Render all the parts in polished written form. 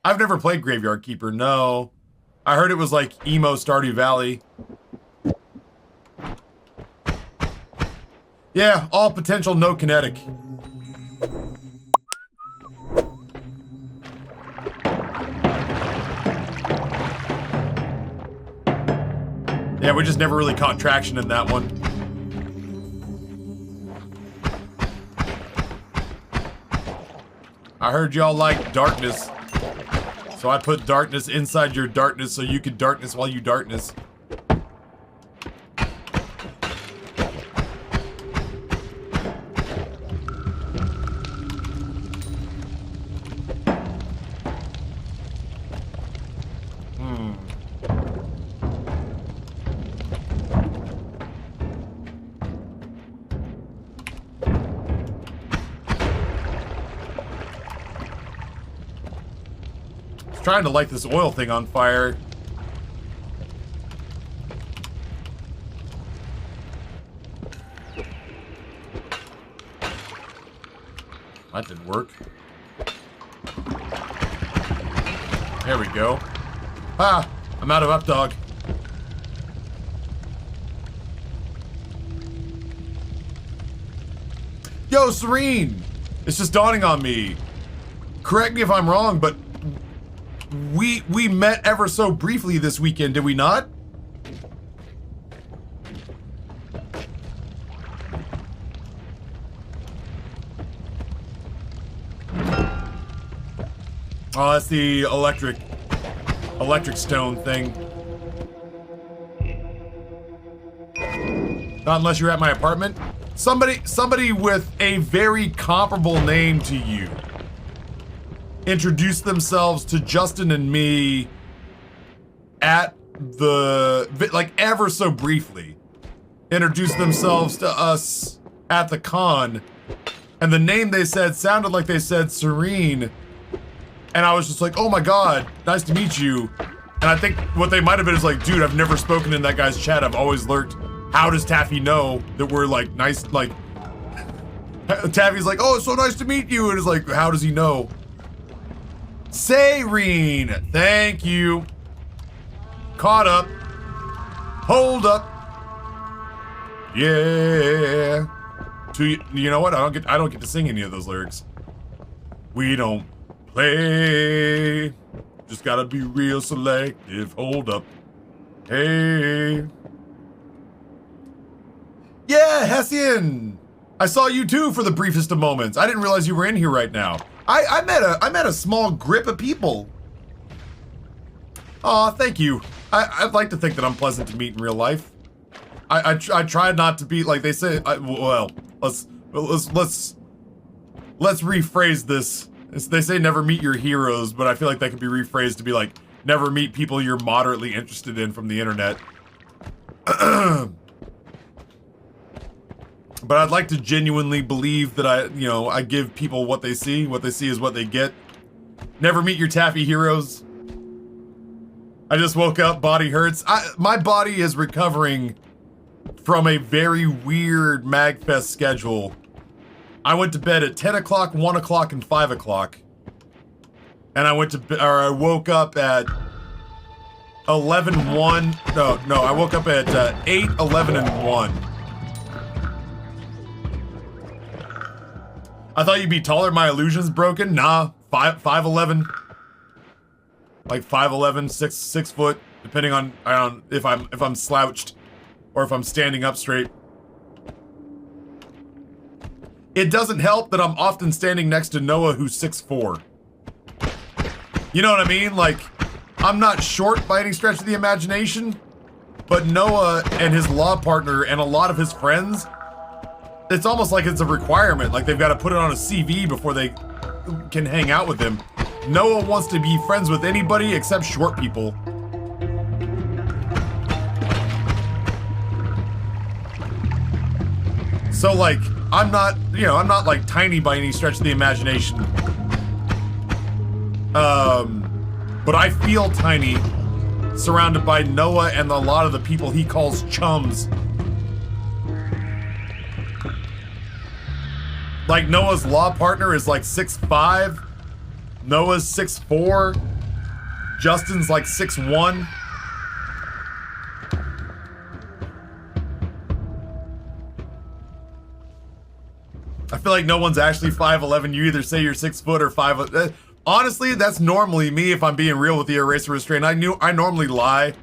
I've never played Graveyard Keeper, no. I heard it was like emo Stardew Valley. Yeah, all potential, no kinetic. Yeah, we just never really caught traction in that one. I heard y'all like darkness. So I put darkness inside your darkness so you could darkness while you darkness. Trying to light this oil thing on fire. That didn't work. There we go. Ah, I'm out of up dog. Yo, Serene! It's just dawning on me. Correct me if I'm wrong, but we met ever so briefly this weekend, did we not? Oh, that's the electric stone thing. Not unless you're at my apartment. Somebody with a very comparable name to you introduced themselves to Justin and me at the, like, ever so briefly. Introduced themselves to us at the con, and the name they said sounded like they said Serene, and I was just like, oh my god, nice to meet you. And I think what they might have been is like, dude, I've never spoken in that guy's chat, I've always lurked. How does Taffy know that we're like nice, like, Taffy's like, oh, it's so nice to meet you, and it's like, how does he know? Serene, thank you. Caught up. Hold up. Yeah. You know what? I don't get to sing any of those lyrics. We don't play. Just gotta be real selective. Hold up. Hey. Yeah, Hessian. I saw you too for the briefest of moments. I didn't realize you were in here right now. I met a small grip of people. Aw, thank you. I'd like to think that I'm pleasant to meet in real life. I tried not to be like they say. Well, let's rephrase this. They say never meet your heroes, but I feel like that could be rephrased to be like never meet people you're moderately interested in from the internet. But I'd like to genuinely believe that I give people what they see. What they see is what they get. Never meet your taffy heroes. I just woke up, body hurts. My body is recovering from a very weird MagFest schedule. I went to bed at 10 o'clock, 1 o'clock, and 5 o'clock. And I woke up at 11, 1. No, I woke up at 8, 11, and 1. I thought you'd be taller. My illusion's broken. Nah, 5'11". Like 5'11", 6 foot, depending on if I'm slouched or if I'm standing up straight. It doesn't help that I'm often standing next to Noah, who's 6'4". You know what I mean? Like, I'm not short by any stretch of the imagination, but Noah and his law partner and a lot of his friends, it's almost like it's a requirement. Like they've got to put it on a CV before they can hang out with him. Noah wants to be friends with anybody except short people. So like, I'm not like tiny by any stretch of the imagination. But I feel tiny, surrounded by Noah and a lot of the people he calls chums. Like Noah's law partner is like 6'5". Noah's 6'4". Justin's like 6'1". I feel like no one's actually 5'11". You either say you're 6 foot or 5. Honestly, that's normally me if I'm being real with the eraser restraint. I normally lie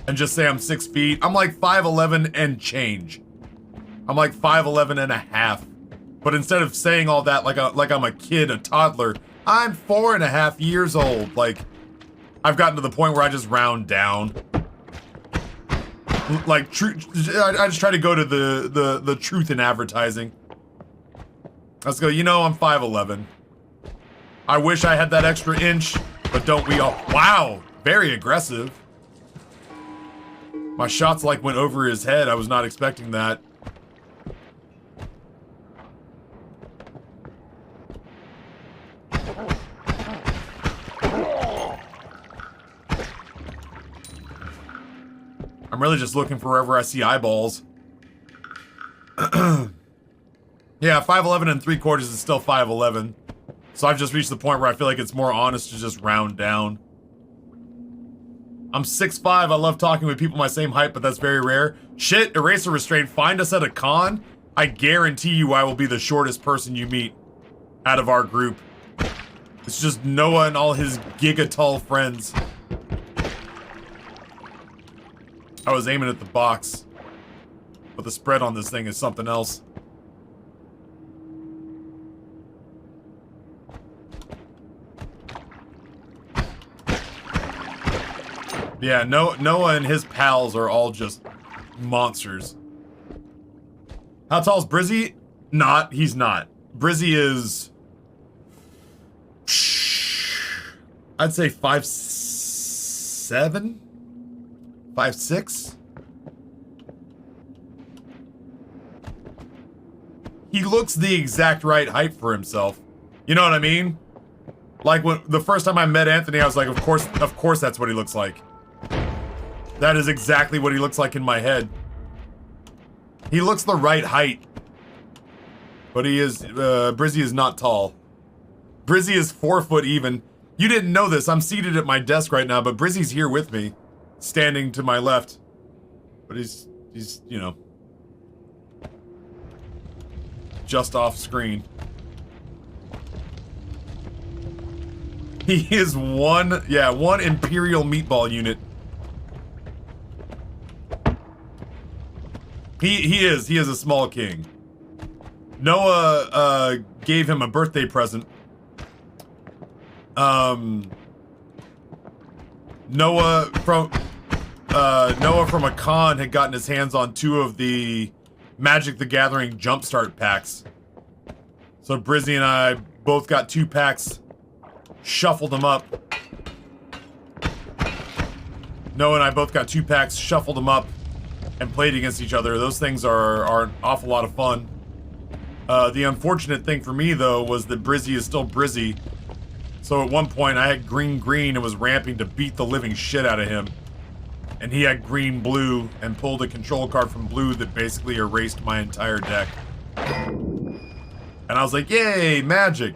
and just say I'm 6 feet. I'm like 5'11" and change. I'm like 5'11" and a half. But instead of saying all that like I'm a kid, a toddler, I'm 4.5 years old. Like, I've gotten to the point where I just round down. Like, I just try to go to the truth in advertising. Let's go, you know I'm 5'11". I wish I had that extra inch, but don't we all? Wow, very aggressive. My shots like went over his head. I was not expecting that. I'm really just looking for wherever I see eyeballs. Yeah, 5'11" and 3/4 is still 5'11". So I've just reached the point where I feel like it's more honest to just round down. I'm 6'5". I love talking with people my same height, but that's very rare. Shit, eraser restraint, find us at a con. I guarantee you I will be the shortest person you meet out of our group. It's just Noah and all his giga-tall friends. I was aiming at the box, but the spread on this thing is something else. Yeah, Noah and his pals are all just monsters. How tall is Brizzy? Not. He's not. Brizzy is... I'd say 5'7"? 5'6"? He looks the exact right height for himself. You know what I mean? Like, when the first time I met Anthony, I was like, of course that's what he looks like. That is exactly what he looks like in my head. He looks the right height. But he is, Brizzy is not tall. Brizzy is 4 foot even. You didn't know this, I'm seated at my desk right now, but Brizzy's here with me. Standing to my left. But he's, you know, just off screen. He is one Imperial meatball unit. He is a small king. Noah gave him a birthday present. Noah from a con had gotten his hands on 2 of the Magic the Gathering Jumpstart packs. So Brizzy and I both got 2 packs, shuffled them up. Noah and I both got 2 packs, shuffled them up, and played against each other. Those things are an awful lot of fun. The unfortunate thing for me, though, was that Brizzy is still Brizzy. So at one point, I had green and was ramping to beat the living shit out of him. And he had green-blue and pulled a control card from blue that basically erased my entire deck. And I was like, yay, magic.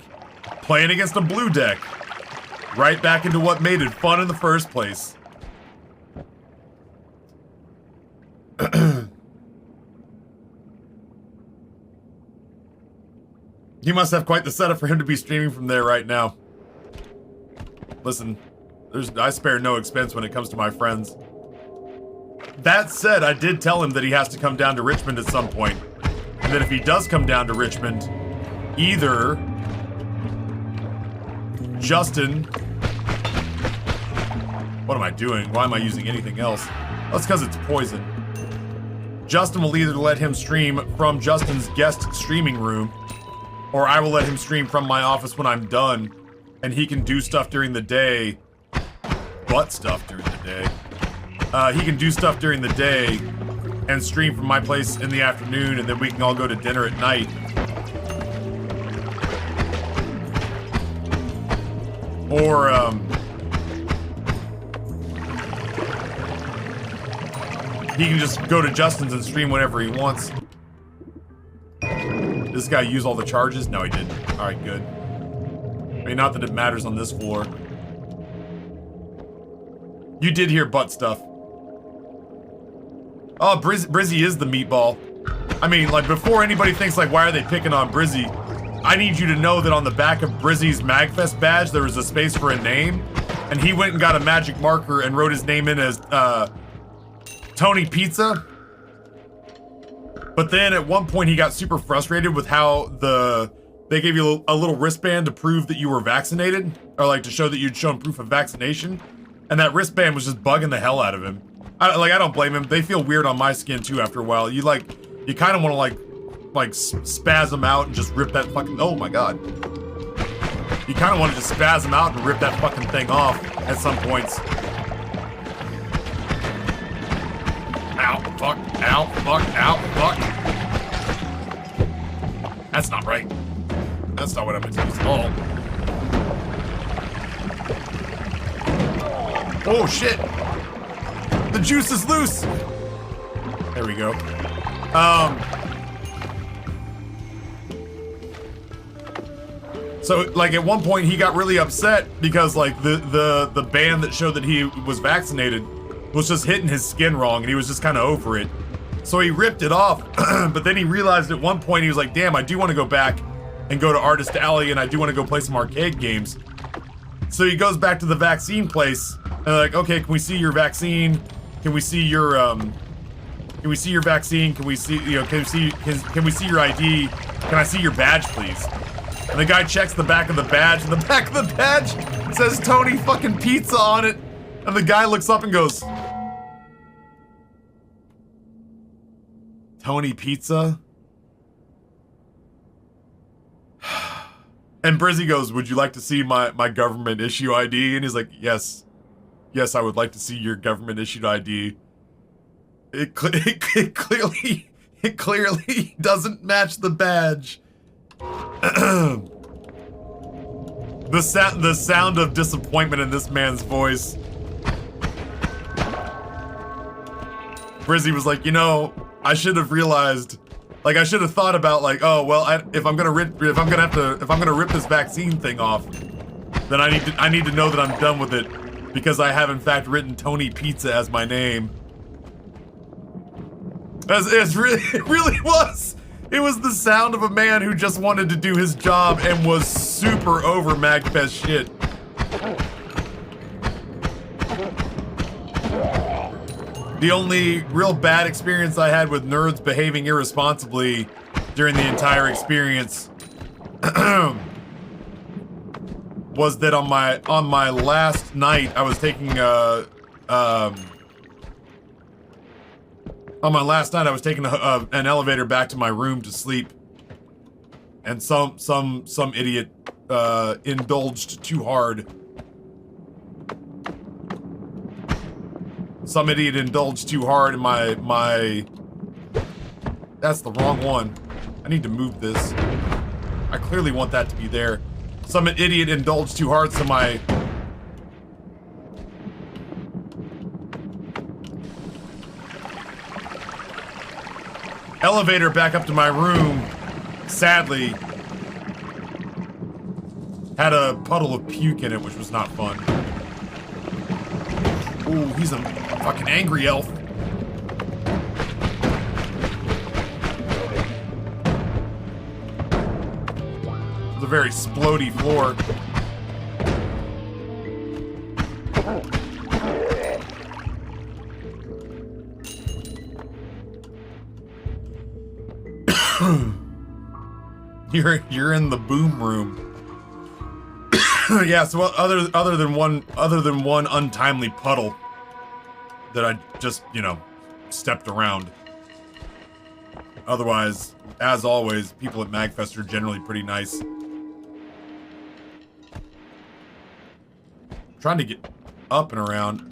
Playing against a blue deck. Right back into what made it fun in the first place. You must have quite the setup for him to be streaming from there right now. Listen, I spare no expense when it comes to my friends. That said, I did tell him that he has to come down to Richmond at some point. And that if he does come down to Richmond, either Justin... What am I doing? Why am I using anything else? That's because it's poison. Justin will either let him stream from Justin's guest streaming room, or I will let him stream from my office when I'm done, and he can do stuff during the day. Butt stuff during the day. He can do stuff during the day and stream from my place in the afternoon, and then we can all go to dinner at night. Or, he can just go to Justin's and stream whenever he wants. Did this guy use all the charges? No, he didn't. Alright, good. I mean, not that it matters on this floor. You did hear butt stuff. Oh, Brizzy is the meatball. I mean, like, before anybody thinks, like, why are they picking on Brizzy? I need you to know that on the back of Brizzy's MagFest badge, there was a space for a name, and he went and got a magic marker and wrote his name in as, Tony Pizza. But then at one point he got super frustrated with how they gave you a little wristband to prove that you were vaccinated, or like to show that you'd shown proof of vaccination, and that wristband was just bugging the hell out of him. I don't blame him. They feel weird on my skin too after a while. You kind of want to like spasm out and just rip that fucking, oh my god. You kind of want to just spasm out and rip that fucking thing off at some points. Ow, fuck, ow, fuck, ow, fuck. That's not right. That's not what I meant to use at all. Oh shit! The juice is loose! There we go. So, like, at one point he got really upset because, like, the band that showed that he was vaccinated was just hitting his skin wrong, and he was just kind of over it. So he ripped it off, but then he realized at one point, he was like, damn, I do want to go back and go to Artist Alley, and I do want to go play some arcade games. So he goes back to the vaccine place, and they're like, okay, can we see your vaccine? Can we see your, can we see your vaccine? Can we see, you know, can we see your ID? Can I see your badge, please? And the guy checks the back of the badge, and the back of the badge says Tony fucking Pizza on it. And the guy looks up and goes, Tony Pizza? And Brizzy goes, would you like to see my government issue ID? And he's like, yes. Yes, I would like to see your government issued ID. It clearly doesn't match the badge. The sound of disappointment in this man's voice. Brizzy was like, you know, I should have realized, like, I should have thought about, like, oh well, if I'm gonna rip this vaccine thing off, then I need to know that I'm done with it, because I have in fact written Tony Pizza as my name. It really was. It was the sound of a man who just wanted to do his job and was super over MagFest shit. The only real bad experience I had with nerds behaving irresponsibly during the entire experience was that on my last night I was taking an elevator back to my room to sleep, and some idiot indulged too hard. Some idiot indulged too hard in my... That's the wrong one. I need to move this. I clearly want that to be there. Some idiot indulged too hard, so my... elevator back up to my room, sadly, had a puddle of puke in it, which was not fun. Ooh, he's a fucking angry elf. It's a very splody floor. You're in the boom room. Yeah, so other than one untimely puddle that I just, you know, stepped around. Otherwise, as always, people at MagFest are generally pretty nice. Trying to get up and around.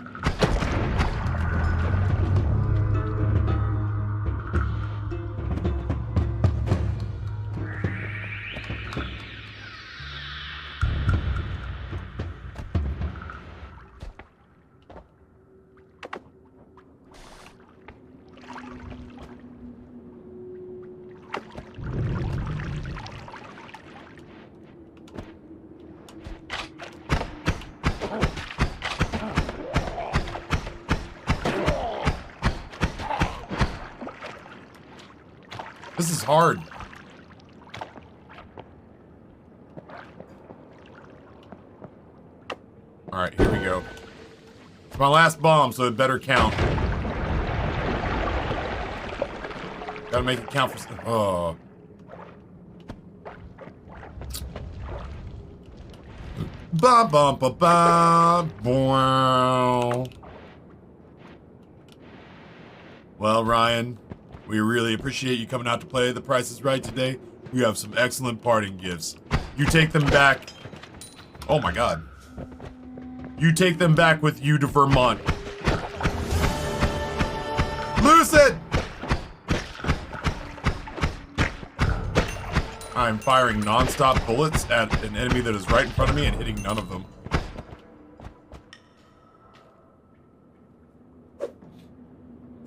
This is hard. Alright, here we go. It's my last bomb, so it better count. Gotta make it count for... Oh. Bum bum ba bum. Wow. Well, Ryan, we really appreciate you coming out to play The Price is Right today. We have some excellent parting gifts. You take them back. Oh my god. You take them back with you to Vermont. Lucid! I'm firing non-stop bullets at an enemy that is right in front of me and hitting none of them.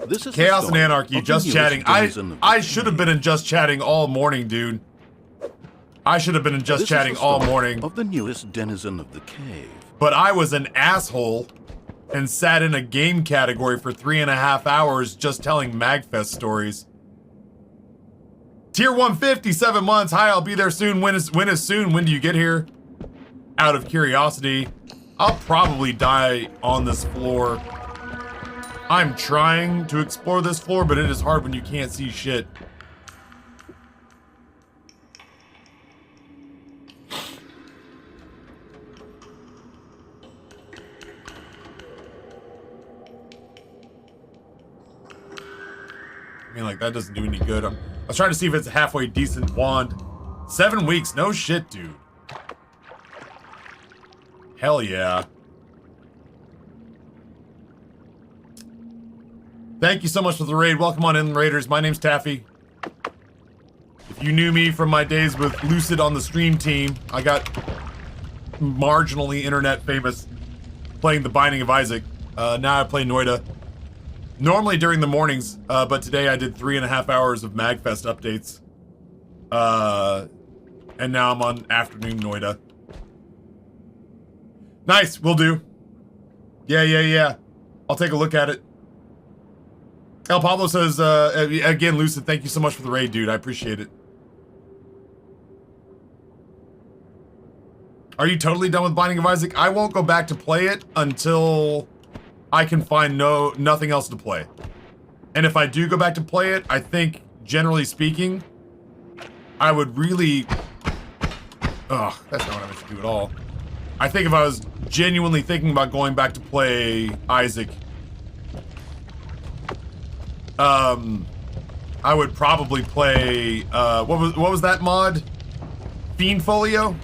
This is Chaos and Anarchy, just chatting. I should have been in just chatting all morning, dude. I should have been in just chatting all morning. Of the newest denizen of the cave. But I was an asshole and sat in a game category for 3.5 hours just telling MagFest stories. Tier 150, 7 months. Hi, I'll be there soon. When is soon? When do you get here? Out of curiosity. I'll probably die on this floor. I'm trying to explore this floor, but it is hard when you can't see shit. I mean, like, that doesn't do any good. I was trying to see if it's a halfway decent wand. 7 weeks, no shit, dude. Hell yeah. Thank you so much for the raid. Welcome on in, Raiders. My name's Taffy. If you knew me from my days with Lucid on the stream team, I got marginally internet famous playing The Binding of Isaac. Now I play Noita. Normally during the mornings, but today I did 3.5 hours of MagFest updates. And now I'm on afternoon Noita. Nice, will do. Yeah. I'll take a look at it. El Pablo says, again, Lucid, thank you so much for the raid, dude. I appreciate it. Are you totally done with Binding of Isaac? I won't go back to play it until I can find nothing else to play. And if I do go back to play it, I think, generally speaking, I would really... Ugh, that's not what I meant to do at all. I think if I was genuinely thinking about going back to play Isaac, I would probably play, what was that mod? Fiend Folio?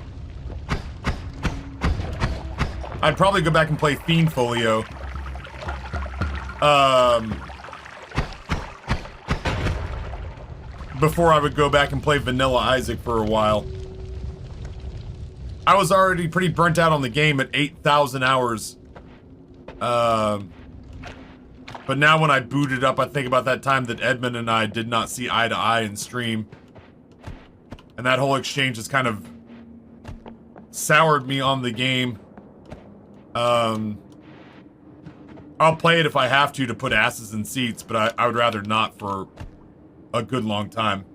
I'd probably go back and play Fiend Folio. Before I would go back and play Vanilla Isaac for a while. I was already pretty burnt out on the game at 8,000 hours. But now when I boot it up, I think about that time that Edmund and I did not see eye to eye in stream. And that whole exchange has kind of soured me on the game. I'll play it if I have to put asses in seats, but I would rather not for a good long time.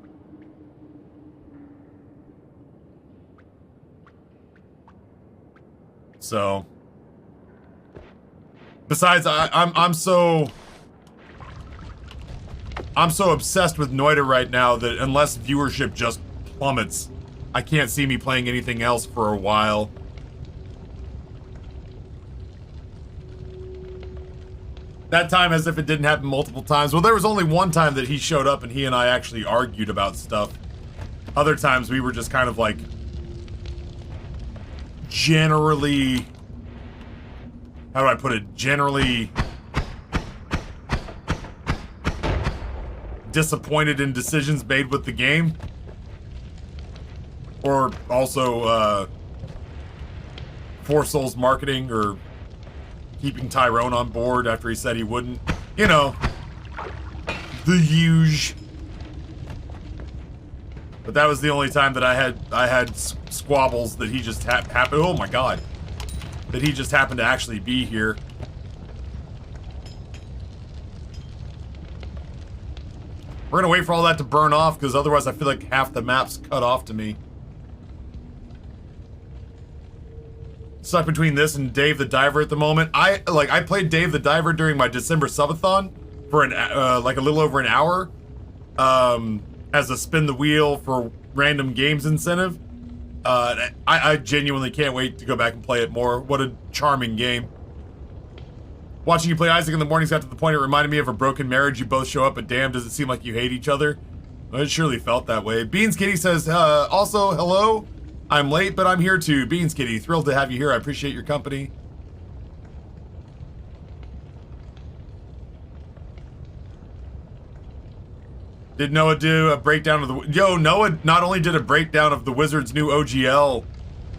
So, besides, I'm so obsessed with Noita right now that unless viewership just plummets, I can't see me playing anything else for a while. That time as if it didn't happen multiple times. Well, there was only one time that he showed up and he and I actually argued about stuff. Other times we were just kind of like generally, how do I put it? Generally disappointed in decisions made with the game. Or also, Four Souls marketing or keeping Tyrone on board after he said he wouldn't. You know, the huge. But that was the only time that I had squabbles that he just happened. Oh my god, that he just happened to actually be here. We're gonna wait for all that to burn off, because otherwise I feel like half the map's cut off to me. Stuck between this and Dave the Diver at the moment. I played Dave the Diver during my December subathon for like a little over an hour, as a spin the wheel for random games incentive. I genuinely can't wait to go back and play it more. What a charming game. Watching you play Isaac in the mornings got to the point it reminded me of a broken marriage. You both show up, but damn, does it seem like you hate each other? Well, it surely felt that way. Beans Kitty says, also, hello. I'm late, but I'm here too. Beans Kitty, thrilled to have you here. I appreciate your company. Did Noah do a breakdown of the... Yo, Noah not only did a breakdown of the Wizards' new OGL,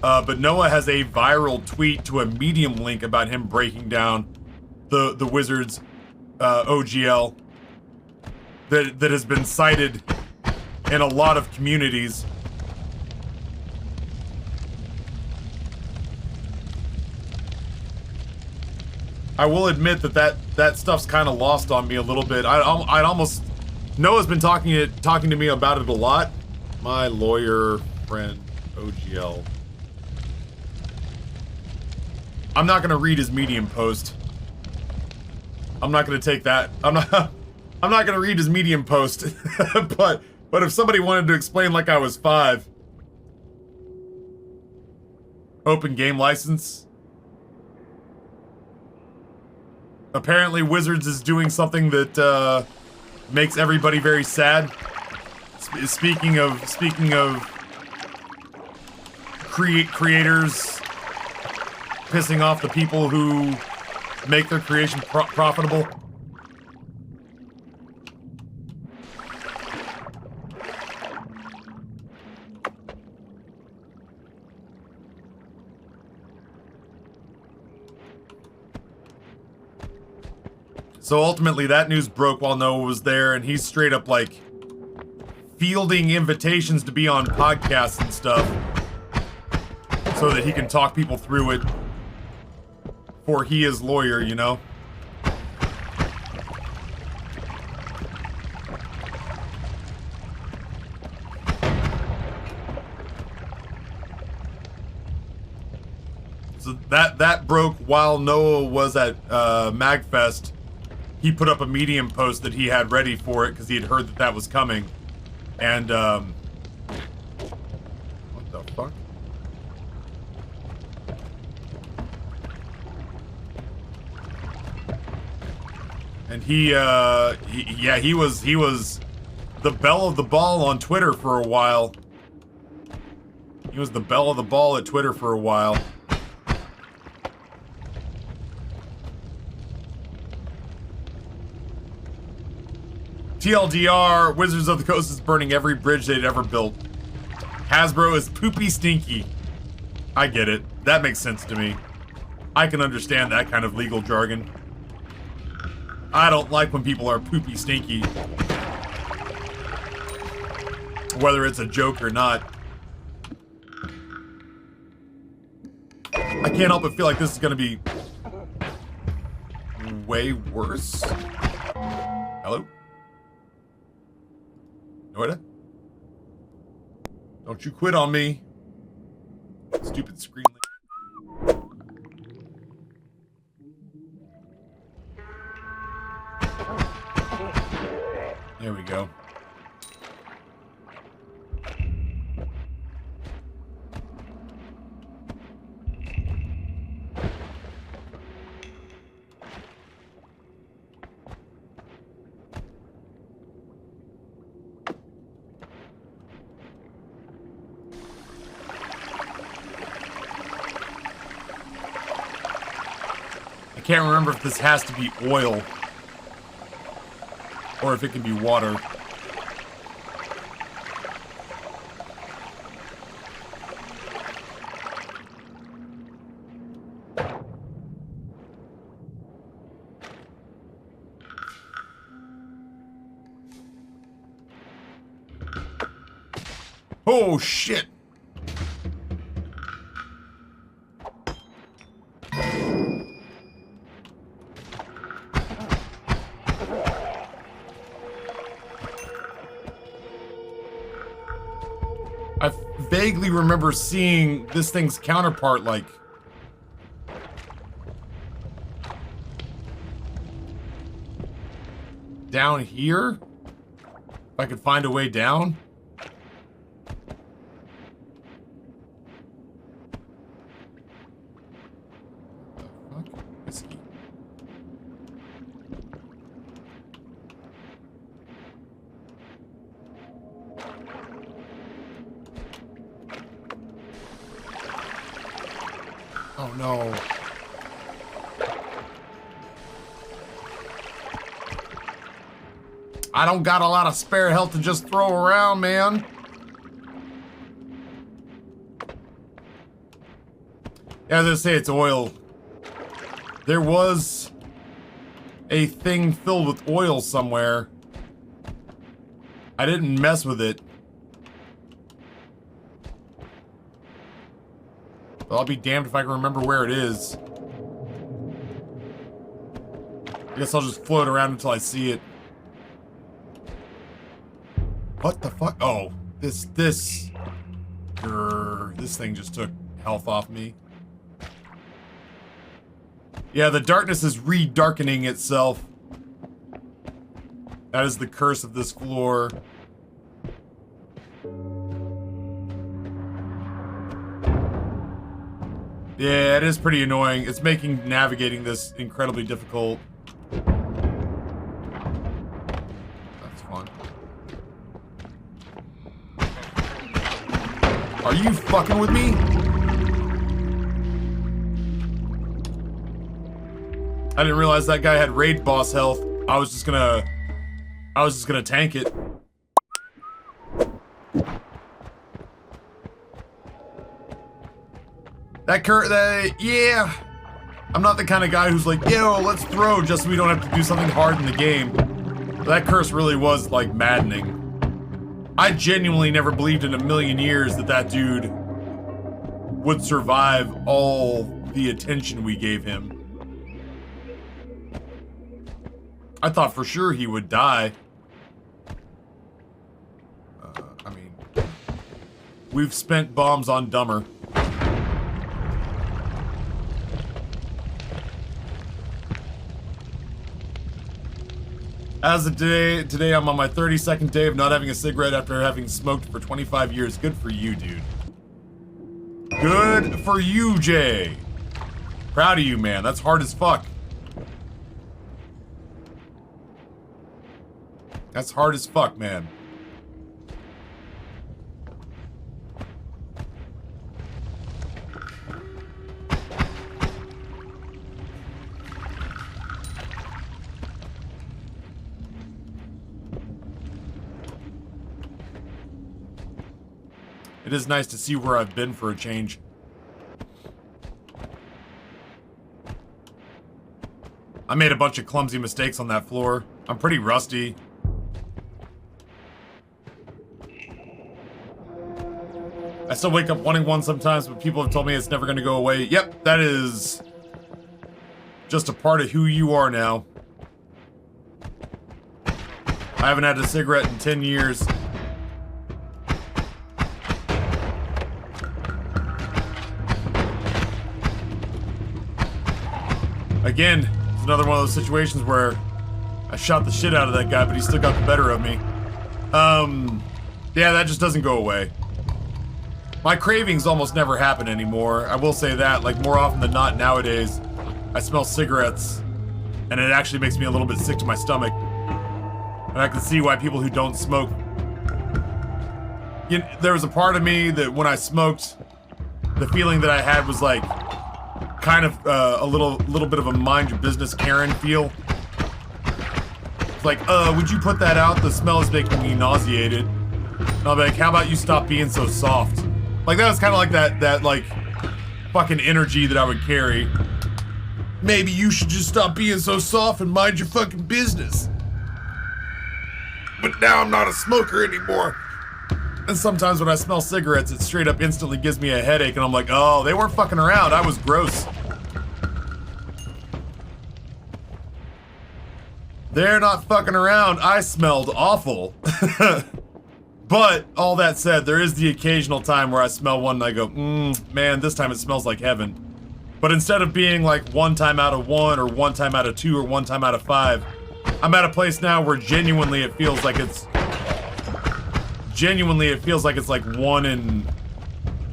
but Noah has a viral tweet to a Medium link about him breaking down the Wizards' OGL that has been cited in a lot of communities. I will admit that stuff's kind of lost on me a little bit. I'd almost... Noah's been talking to me about it a lot. My lawyer friend, OGL. I'm not gonna read his Medium post. I'm not gonna take that. I'm not gonna read his Medium post. but if somebody wanted to explain like I was 5. Open game license. Apparently Wizards is doing something that makes everybody very sad. Speaking of creators pissing off the people who make their creation profitable. So ultimately that news broke while Noah was there, and he's straight up like fielding invitations to be on podcasts and stuff so that he can talk people through it for he is lawyer, you know? So that broke while Noah was at MagFest. He put up a Medium post that he had ready for it because he had heard that was coming. And, what the fuck? And he was the belle of the ball on Twitter for a while. He was the belle of the ball at Twitter for a while. TLDR, Wizards of the Coast is burning every bridge they'd ever built. Hasbro is poopy stinky. I get it. That makes sense to me. I can understand that kind of legal jargon. I don't like when people are poopy stinky. Whether it's a joke or not. I can't help but feel like this is gonna be way worse. Hello? Noita? Don't you quit on me. Stupid screen. There we go. I can't remember if this has to be oil or if it can be water. Oh shit. vaguely remember seeing this thing's counterpart, like... down here? If I could find a way down? What the fuck is he? Oh no. I don't got a lot of spare health to just throw around, man. Yeah, as I say, it's oil. There was a thing filled with oil somewhere. I didn't mess with it. But I'll be damned if I can remember where it is. I guess I'll just float around until I see it. What the fuck? Oh, this thing just took health off me. Yeah, the darkness is re-darkening itself. That is the curse of this floor. Yeah, it is pretty annoying. It's making navigating this incredibly difficult. That's fun. Are you fucking with me? I didn't realize that guy had raid boss health. I was just gonna tank it. Yeah. I'm not the kind of guy who's like, yo, let's throw just so we don't have to do something hard in the game. But that curse really was, like, maddening. I genuinely never believed in a million years that that dude would survive all the attention we gave him. I thought for sure he would die. I mean, we've spent bombs on dumber. As of today I'm on my 32nd day of not having a cigarette after having smoked for 25 years. Good for you, dude. Good for you, Jay. Proud of you, man. That's hard as fuck. That's hard as fuck, man. It is nice to see where I've been for a change. I made a bunch of clumsy mistakes on that floor. I'm pretty rusty. I still wake up wanting one sometimes, but people have told me it's never going to go away. Yep, that is just a part of who you are now. I haven't had a cigarette in 10 years. Again, it's another one of those situations where I shot the shit out of that guy, but he still got the better of me. Yeah, that just doesn't go away. My cravings almost never happen anymore. I will say that, like, more often than not nowadays, I smell cigarettes, and it actually makes me a little bit sick to my stomach. And I can see why people who don't smoke... You know, there was a part of me that when I smoked, the feeling that I had was like, kind of a little bit of a mind your business Karen feel. It's like, would you put that out? The smell is making me nauseated. And I'll be like, how about you stop being so soft? Like, that was kind of like that like, fucking energy that I would carry. Maybe you should just stop being so soft and mind your fucking business. But now I'm not a smoker anymore. And sometimes when I smell cigarettes, it straight up instantly gives me a headache, and I'm like, oh, they weren't fucking around. I was gross. They're not fucking around. I smelled awful. But all that said, there is the occasional time where I smell one and I go, man, this time it smells like heaven. But instead of being like 1 time out of 1 or 1 time out of 2 or 1 time out of 5, I'm at a place now where genuinely it feels like it's like 1 in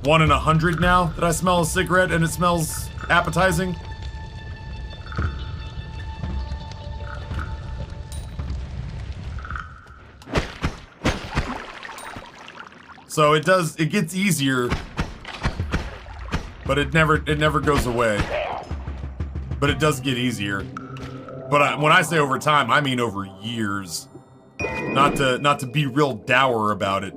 100 now that I smell a cigarette and it smells appetizing. So it gets easier, but it never goes away. But it does get easier. But when I say over time, I mean over years. Not to be real dour about it.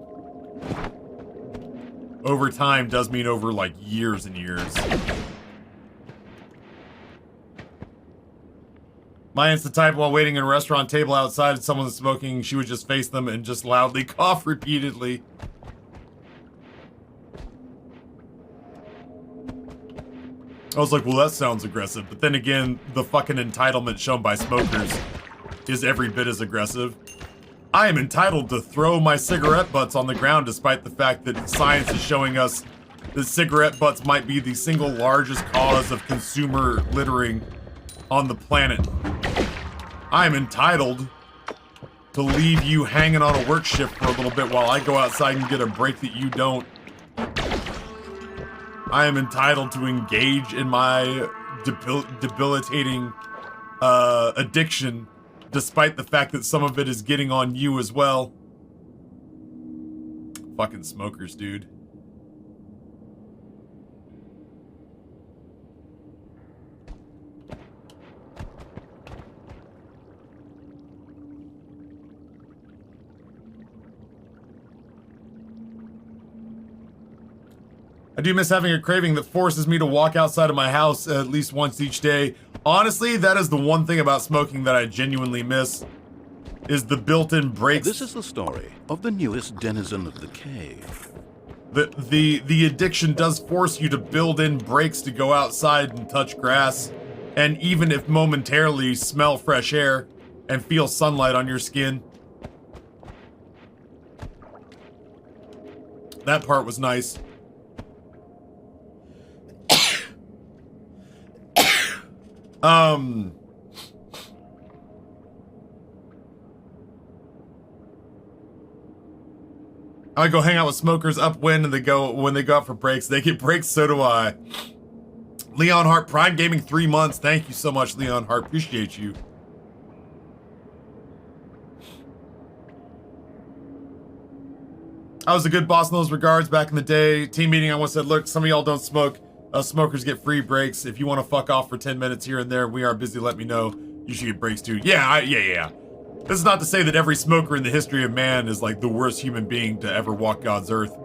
Over time does mean over like years and years. My aunt's the type while waiting in a restaurant table outside, someone's smoking, she would just face them and just loudly cough repeatedly. I was like, well, that sounds aggressive. But then again, the fucking entitlement shown by smokers is every bit as aggressive. I am entitled to throw my cigarette butts on the ground despite the fact that science is showing us that cigarette butts might be the single largest cause of consumer littering on the planet. I am entitled to leave you hanging on a work shift for a little bit while I go outside and get a break that you don't. I am entitled to engage in my debilitating addiction, despite the fact that some of it is getting on you as well. Fucking smokers, dude. I do miss having a craving that forces me to walk outside of my house at least once each day. Honestly, that is the one thing about smoking that I genuinely miss, is the built-in breaks. This is the story of the newest denizen of the cave. The addiction does force you to build in breaks to go outside and touch grass, and even if momentarily smell fresh air and feel sunlight on your skin. That part was nice. I go hang out with smokers upwind, and when they go out for breaks, they get breaks, so do I. Leon Hart, Prime Gaming 3 months. Thank you so much, Leon Hart. Appreciate you. I was a good boss in those regards back in the day. Team meeting, I once said, look, some of y'all don't smoke. Smokers get free breaks. If you want to fuck off for 10 minutes here and there, we are busy, let me know. You should get breaks too. Yeah. This is not to say that every smoker in the history of man is like the worst human being to ever walk God's earth.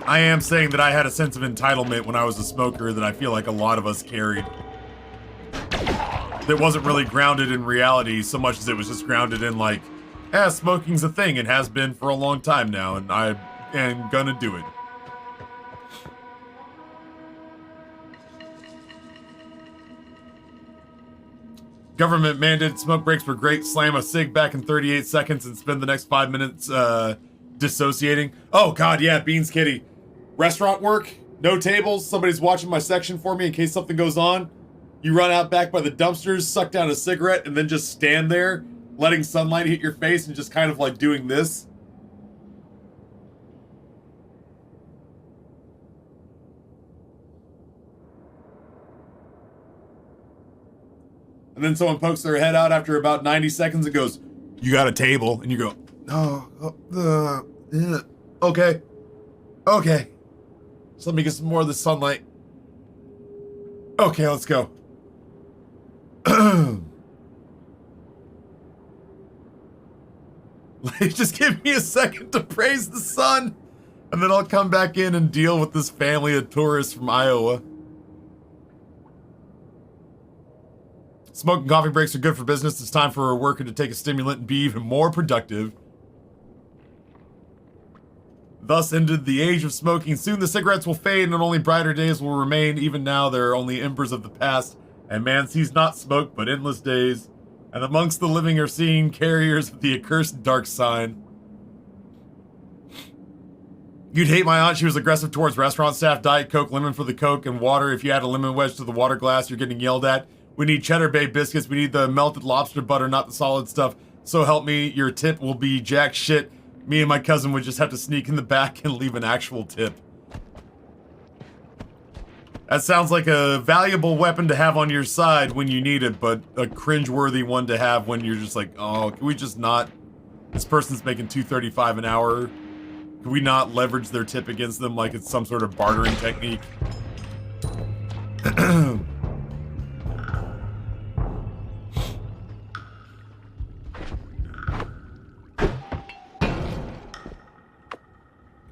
I am saying that I had a sense of entitlement when I was a smoker that I feel like a lot of us carried. That wasn't really grounded in reality so much as it was just grounded in like, smoking's a thing and has been for a long time now, and I am gonna do it. Government mandated smoke breaks were great. Slam a cig back in 38 seconds and spend the next 5 minutes dissociating. Oh god, yeah, Beans Kitty. Restaurant work, no tables, somebody's watching my section for me in case something goes on. You run out back by the dumpsters, suck down a cigarette, and then just stand there, letting sunlight hit your face and just kind of like doing this. And then someone pokes their head out after about 90 seconds and goes, you got a table? And you go, yeah. Okay. So let me get some more of the sunlight. Okay, let's go. Just give me a second to praise the sun, and then I'll come back in and deal with this family of tourists from Iowa. Smoking coffee breaks are good for business. It's time for a worker to take a stimulant and be even more productive. Thus ended the age of smoking. Soon the cigarettes will fade and only brighter days will remain. Even now there are only embers of the past, and man sees not smoke but endless days. And amongst the living are seen carriers of the accursed dark sign. You'd hate my aunt. She was aggressive towards restaurant staff. Diet Coke, lemon for the Coke, and water. If you add a lemon wedge to the water glass, you're getting yelled at. We need Cheddar Bay biscuits. We need the melted lobster butter, not the solid stuff. So help me, your tip will be jack shit. Me and my cousin would just have to sneak in the back and leave an actual tip. That sounds like a valuable weapon to have on your side when you need it, but a cringeworthy one to have when you're just like, oh, can we just not? This person's making $2.35 an hour. Can we not leverage their tip against them like it's some sort of bartering technique? I'm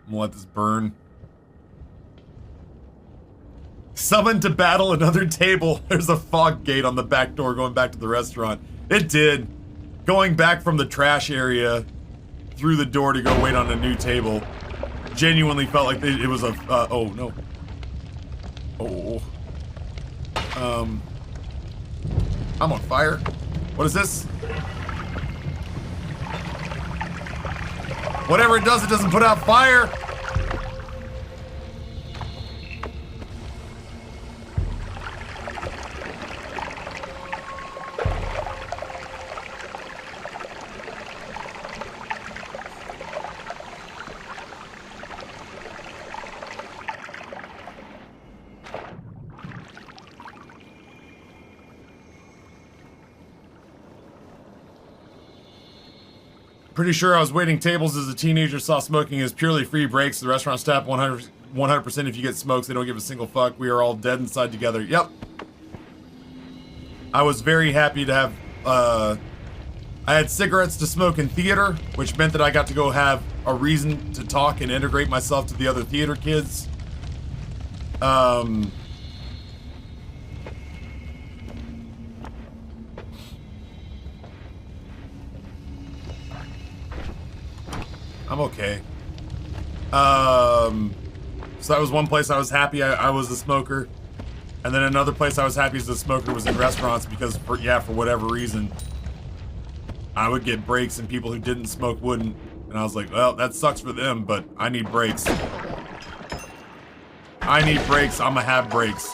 gonna let this burn. Summoned to battle another table. There's a fog gate on the back door going back to the restaurant. It did. Going back from the trash area through the door to go wait on a new table. Genuinely felt like it was a, oh no. Oh. I'm on fire. What is this? Whatever it doesn't put out fire. Pretty sure I was waiting tables as a teenager, saw smoking as purely free breaks. The restaurant staff 100% if you get smokes, they don't give a single fuck. We are all dead inside together. Yep. I was very happy to have, I had cigarettes to smoke in theater, which meant that I got to go have a reason to talk and integrate myself to the other theater kids. I'm okay. So that was one place I was happy I was a smoker. And then another place I was happy as a smoker was in restaurants because, for whatever reason, I would get breaks and people who didn't smoke wouldn't. And I was like, well, that sucks for them, but I need breaks. I need breaks. I'ma have breaks.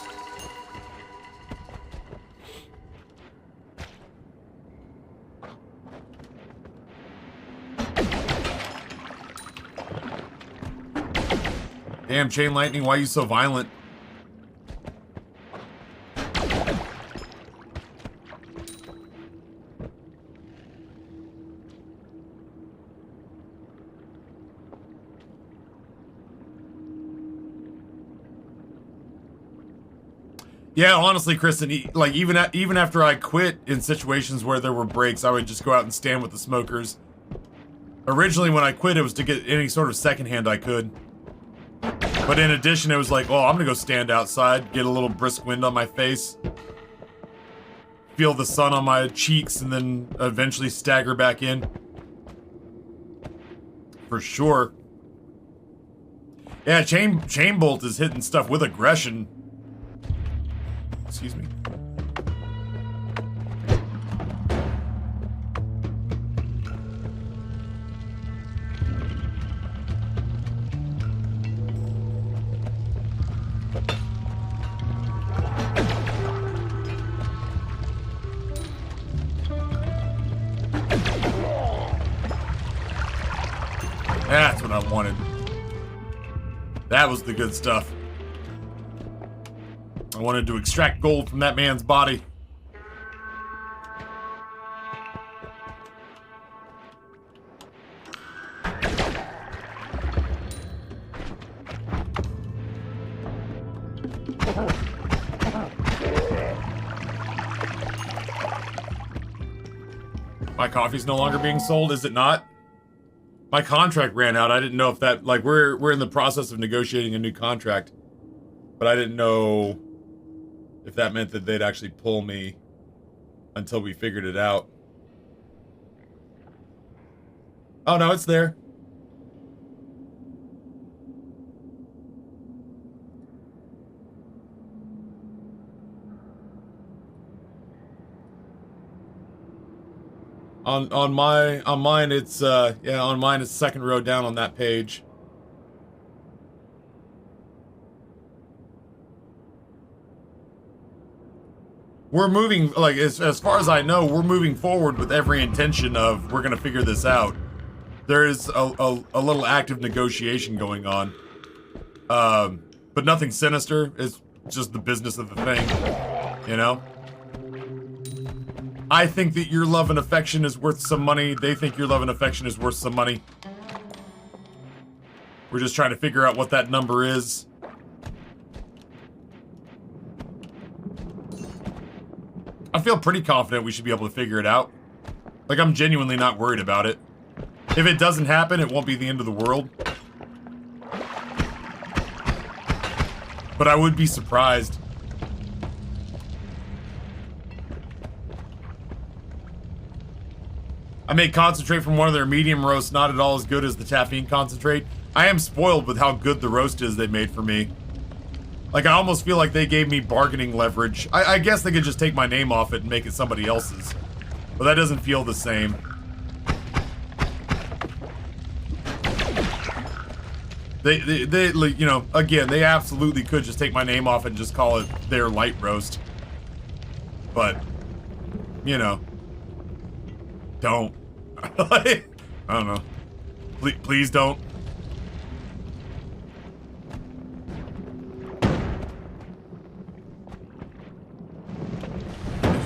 Damn, Chain Lightning, why are you so violent? Yeah, honestly, Kristen, like even after I quit in situations where there were breaks, I would just go out and stand with the smokers. Originally, when I quit, it was to get any sort of secondhand I could. But in addition, it was like, oh, I'm gonna go stand outside, get a little brisk wind on my face, feel the sun on my cheeks, and then eventually stagger back in. For sure. Yeah, Chain Bolt is hitting stuff with aggression. Excuse me. That's what I wanted. That was the good stuff. I wanted to extract gold from that man's body. My coffee's no longer being sold, is it not? My contract ran out. I didn't know if that, like, we're in the process of negotiating a new contract, but I didn't know if that meant that they'd actually pull me until we figured it out. Oh no, it's there. On mine it's yeah, on mine it's second row down on that page. We're moving, like, as far as I know, we're moving forward with every intention of we're gonna figure this out. There is a little active negotiation going on. But nothing sinister. It's just the business of the thing, you know? I think that your love and affection is worth some money. They think your love and affection is worth some money. We're just trying to figure out what that number is. I feel pretty confident we should be able to figure it out. Like, I'm genuinely not worried about it. If it doesn't happen, it won't be the end of the world. But I would be surprised. I made concentrate from one of their medium roasts, not at all as good as the taffine concentrate. I am spoiled with how good the roast is they made for me. Like, I almost feel like they gave me bargaining leverage. I guess they could just take my name off it and make it somebody else's. But that doesn't feel the same. They you know, again, they absolutely could just take my name off it and just call it their light roast. But, you know, don't. I don't know. Please don't.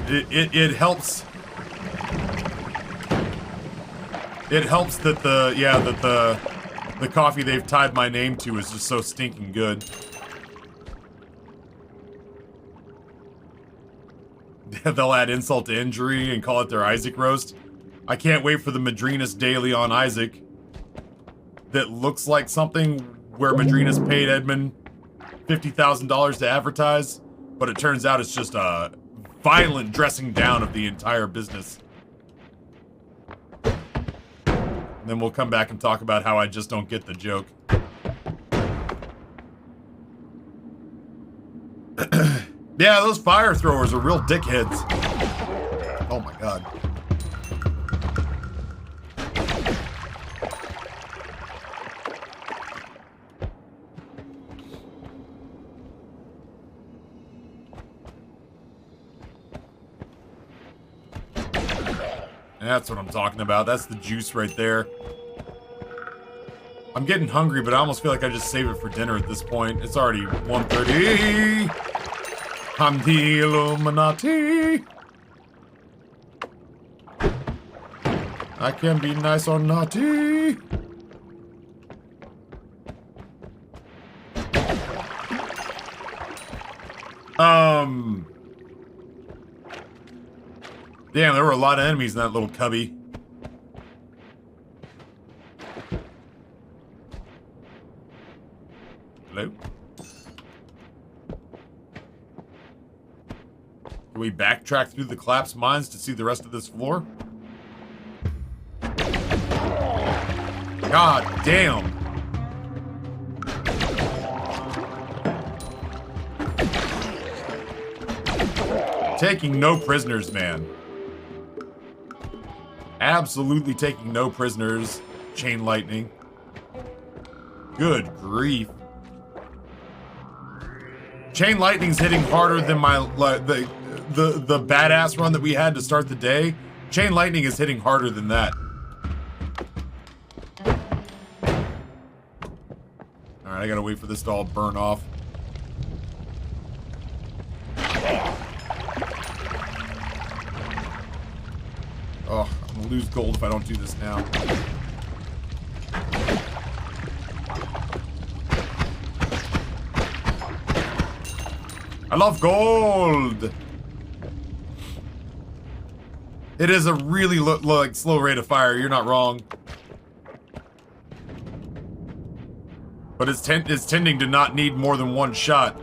It helps. It helps that the coffee they've tied my name to is just so stinking good. They'll add insult to injury and call it their Isaac roast. I can't wait for the Madrinas Daily on Isaac. That looks like something where Madrinas paid Edmund $50,000 to advertise, but it turns out it's just a violent dressing down of the entire business. And then we'll come back and talk about how I just don't get the joke. Yeah, those fire throwers are real dickheads. Oh my god. That's what I'm talking about. That's the juice right there. I'm getting hungry, but I almost feel like I just save it for dinner at this point. It's already 1:30. I'm the Illuminati. I can be nice or naughty. Damn, there were a lot of enemies in that little cubby. Hello? Can we backtrack through the collapsed mines to see the rest of this floor? God damn. Taking no prisoners, man. Absolutely taking no prisoners. Chain lightning. Good grief. Chain lightning's hitting harder than my the badass run that we had to start the day. Chain lightning is hitting harder than that. Alright, I gotta wait for this to all burn off. Oh, I'm gonna lose gold if I don't do this now. I love gold! It is a really like slow rate of fire, you're not wrong. But it's tending to not need more than one shot.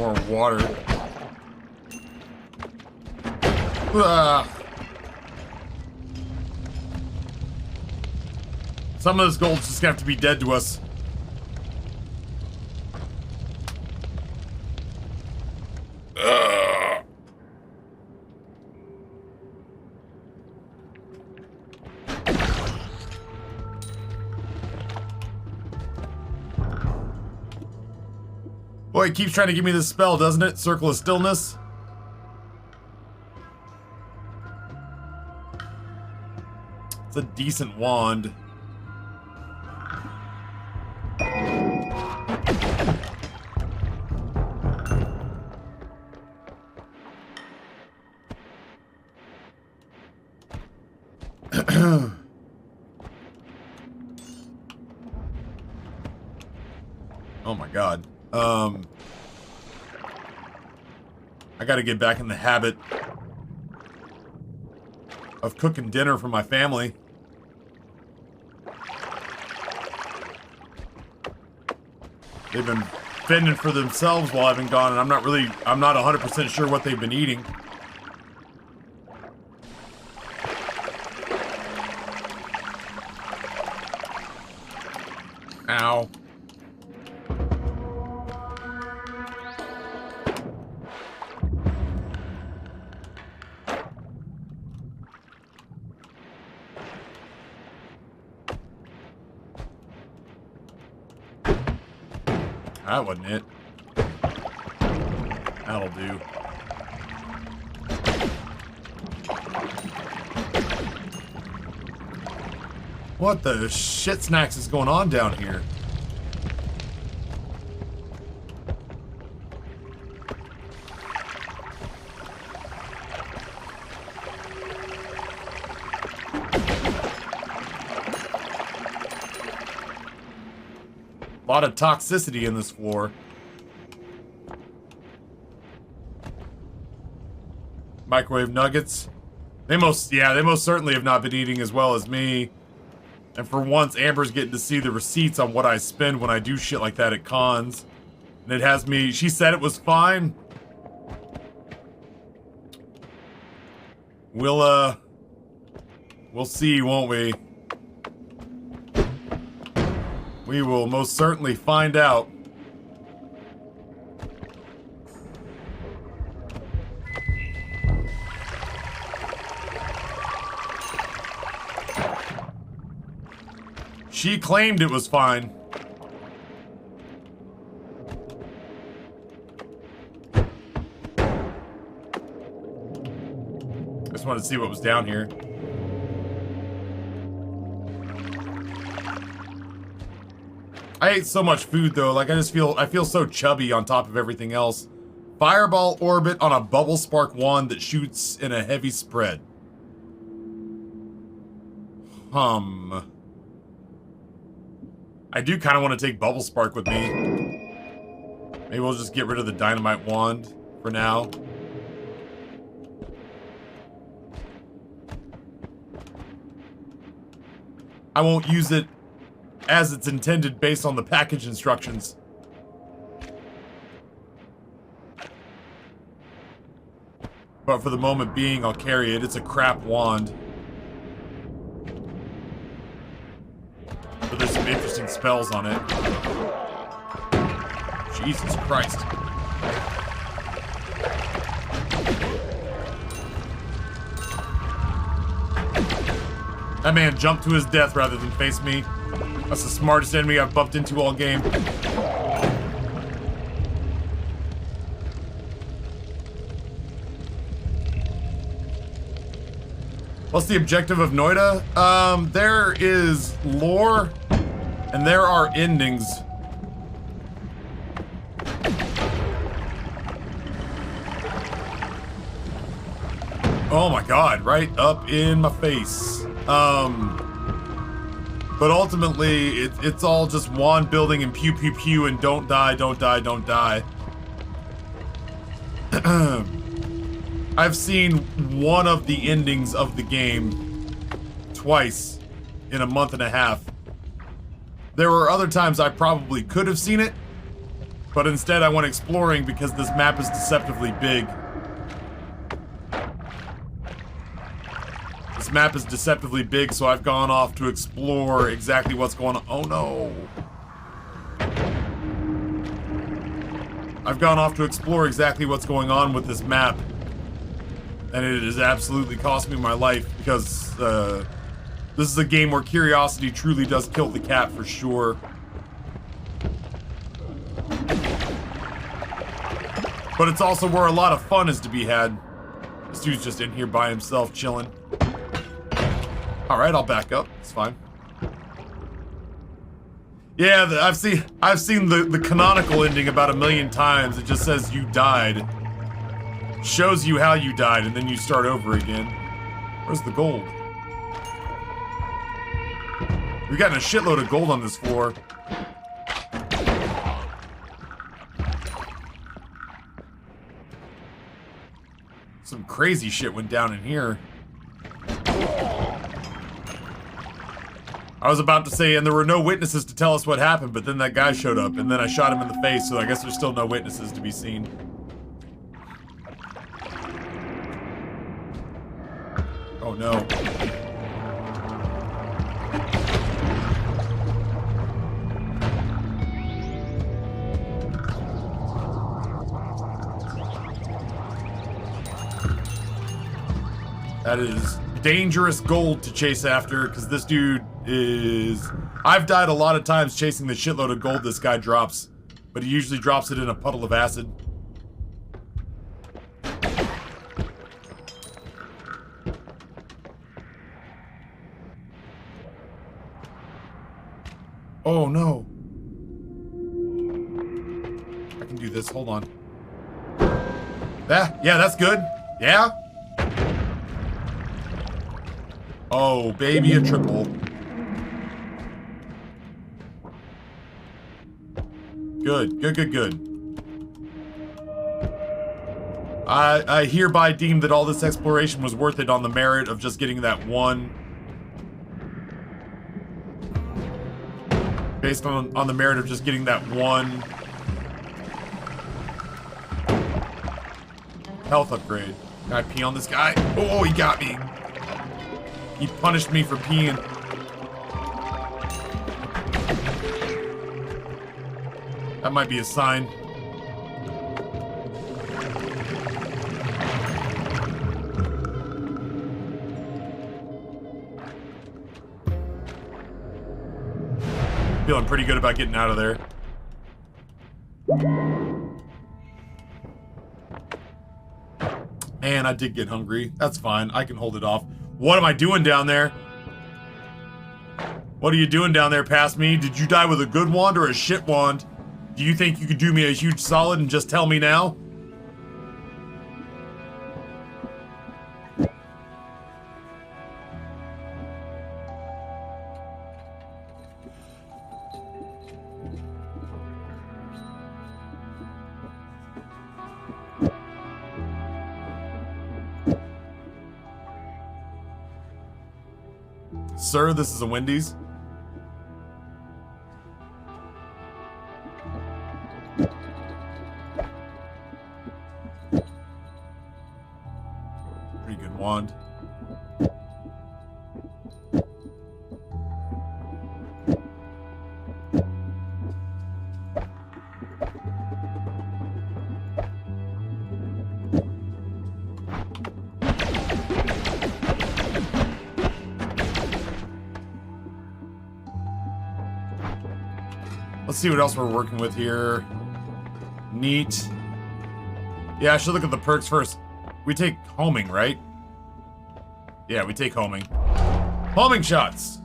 more water. Ugh. Some of this gold's just gonna have to be dead to us. Ugh. Boy, it keeps trying to give me this spell, doesn't it? Circle of Stillness. It's a decent wand. Oh my god. I gotta get back in the habit of cooking dinner for my family. They've been fending for themselves while I've been gone, and I'm not 100% sure what they've been eating. Ow. That wasn't it. That'll do. What the shit snacks is going on down here? A lot of toxicity in this floor. Microwave nuggets. They most certainly have not been eating as well as me. And for once, Amber's getting to see the receipts on what I spend when I do shit like that at cons. And it has me, she said it was fine. We'll see, won't we? We will most certainly find out. She claimed it was fine. I just wanted to see what was down here. I ate so much food though, like I feel so chubby on top of everything else. Fireball orbit on a bubble spark wand that shoots in a heavy spread. I do kind of want to take bubble spark with me. Maybe we'll just get rid of the dynamite wand for now. I won't use it as it's intended based on the package instructions. But for the moment being, I'll carry it. It's a crap wand. But there's some interesting spells on it. Jesus Christ. That man jumped to his death rather than face me. That's the smartest enemy I've bumped into all game. What's the objective of Noita? There is lore, and there are endings. Oh my god, right up in my face. But ultimately, it's all just wand building and pew pew pew and don't die, don't die, don't die. I've seen one of the endings of the game twice in a month and a half. There were other times I probably could have seen it, But instead I went exploring because this map is deceptively big. This map is deceptively big, so I've gone off to explore exactly what's going on. Oh no. I've gone off to explore exactly what's going on with this map. And it has absolutely cost me my life because this is a game where curiosity truly does kill the cat for sure. But it's also where a lot of fun is to be had. This dude's just in here by himself chilling. Alright, I'll back up. It's fine. Yeah, I've seen the canonical ending about 1,000,000 times. It just says you died. Shows you how you died, and then you start over again. Where's the gold? We've gotten a shitload of gold on this floor. Some crazy shit went down in here. I was about to say, and there were no witnesses to tell us what happened, but then that guy showed up, and then I shot him in the face, so I guess there's still no witnesses to be seen. Oh no. That is dangerous gold to chase after, because this dude is... I've died a lot of times chasing the shitload of gold this guy drops, but he usually drops it in a puddle of acid. Oh no. I can do this, hold on. Yeah, that's good. Yeah? Oh, baby, a triple. Good. I hereby deem that all this exploration was worth it on the merit of just getting that one. Based on the merit of just getting that one health upgrade. Can I pee on this guy? Oh, he got me. He punished me for peeing. That might be a sign. Feeling pretty good about getting out of there. Man, I did get hungry. That's fine. I can hold it off. What am I doing down there? What are you doing down there past me? Did you die with a good wand or a shit wand? Do you think you could do me a huge solid and just tell me now? Sir, this is a Wendy's. Pretty good wand. Let's see what else we're working with here. Neat. Yeah, I should look at the perks first. We take homing, right? Yeah, we take homing. Homing shots!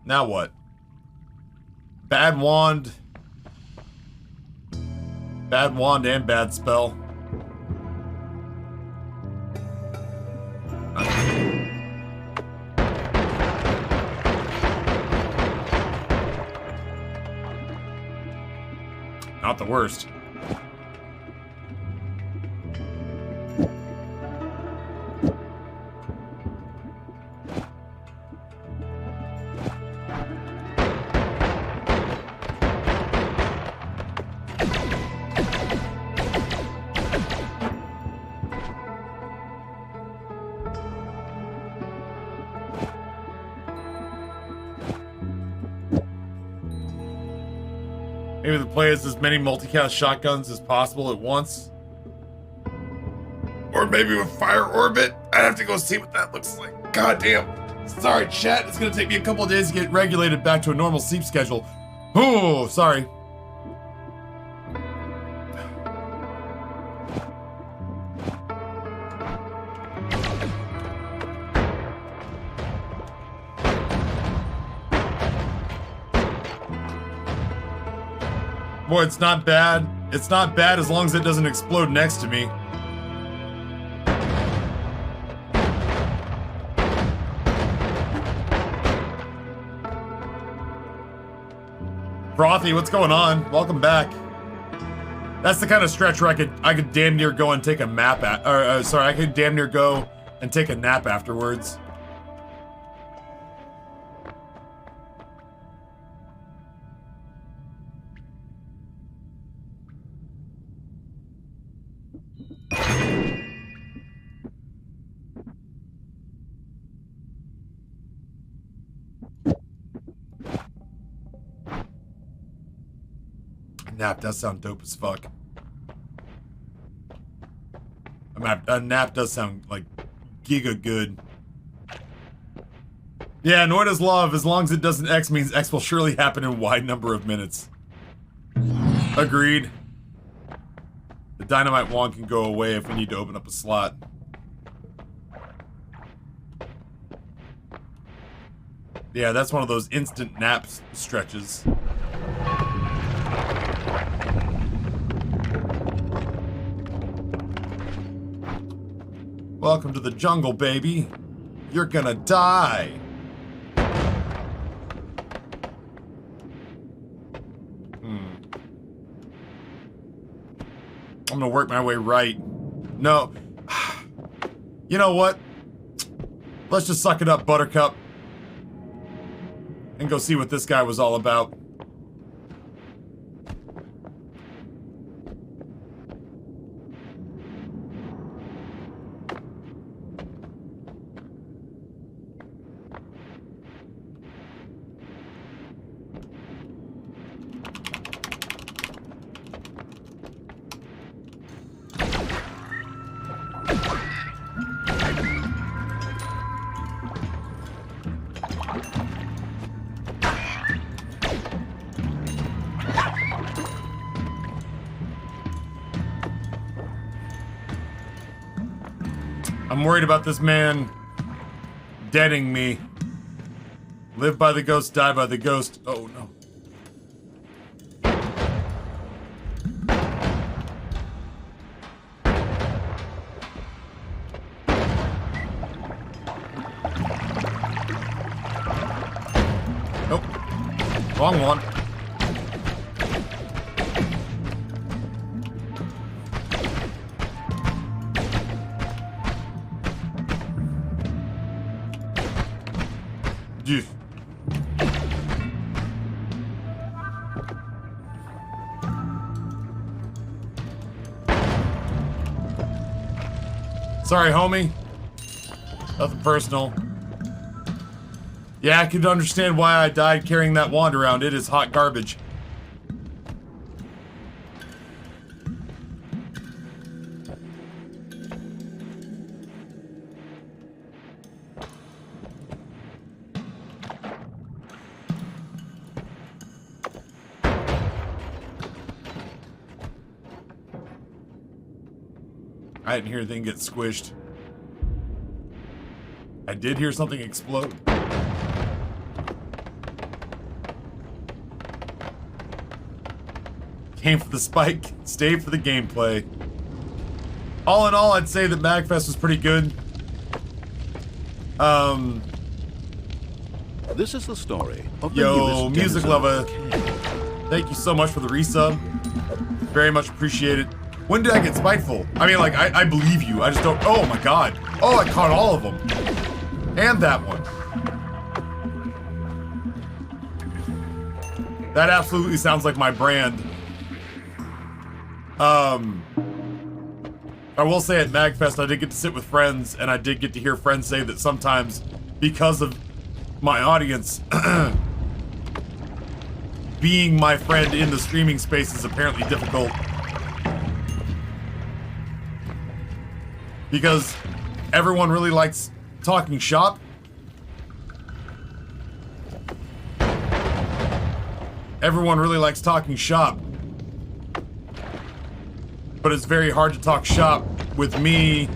Now what? Bad wand. Bad wand and bad spell. Not the worst. Maybe the play has as many multicast shotguns as possible at once. Or maybe with fire orbit. I'd have to go see what that looks like. God damn. Sorry, chat. It's gonna take me a couple of days to get regulated back to a normal sleep schedule. Oh, sorry. Boy, it's not bad. It's not bad as long as it doesn't explode next to me. Frothy, what's going on? Welcome back. That's the kind of stretch where I could damn near go and take a map I could damn near go and take a nap afterwards. Nap does sound dope as fuck. A nap does sound like giga good. Yeah, Noita's love, as long as it doesn't X, means X will surely happen in a wide number of minutes. Agreed. The dynamite wand can go away if we need to open up a slot. Yeah, that's one of those instant nap stretches. Welcome to the jungle, baby. You're gonna die. I'm gonna work my way right. No. You know what? Let's just suck it up, Buttercup. And go see what this guy was all about. I'm worried about this man deading me. Live by the ghost, die by the ghost. Oh no. Nope. Wrong one. Dude. Sorry, homie. Nothing personal. Yeah, I could understand why I died carrying that wand around. It is hot garbage. I didn't hear anything get squished. I did hear something explode. Came for the spike, stayed for the gameplay. All in all, I'd say that MagFest was pretty good. This is the story of the newest Music denizen Lover. of the cave. Thank you so much for the resub. Very much appreciated. When did I get spiteful? I mean, like, I believe you. I just don't. Oh my god. Oh, I caught all of them. And that one. That absolutely sounds like my brand. I will say at MagFest, I did get to sit with friends, and I did get to hear friends say that sometimes because of my audience being my friend in the streaming space is apparently difficult. Because everyone really likes talking shop. Everyone really likes talking shop. But it's very hard to talk shop with me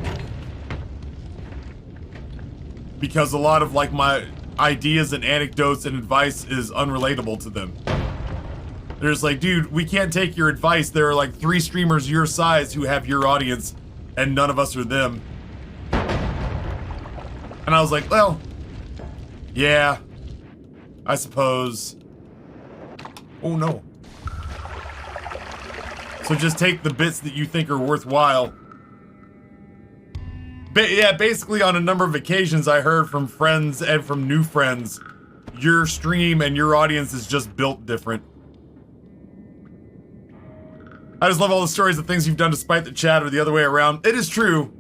because a lot of like my ideas and anecdotes and advice is unrelatable to them. They're just like, dude, we can't take your advice. There are like 3 streamers your size who have your audience and none of us are them. And I was like, well, yeah, I suppose. Oh no. So just take the bits that you think are worthwhile. Yeah, basically on a number of occasions I heard from friends and from new friends, your stream and your audience is just built different. I just love all the stories of things you've done to spite the chat or the other way around. It is true.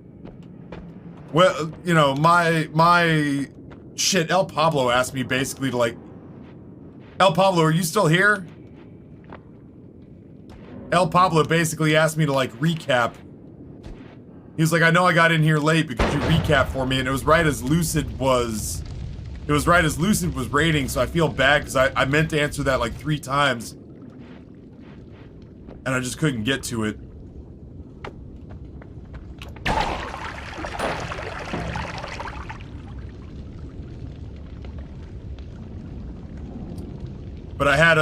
Well, you know, my shit, El Pablo asked me basically to like, El Pablo, are you still here? El Pablo basically asked me to like recap. He was like, I know I got in here late because you recap for me, and it was right as Lucid was raiding, so I feel bad because I meant to answer that like 3 times. And I just couldn't get to it. But I had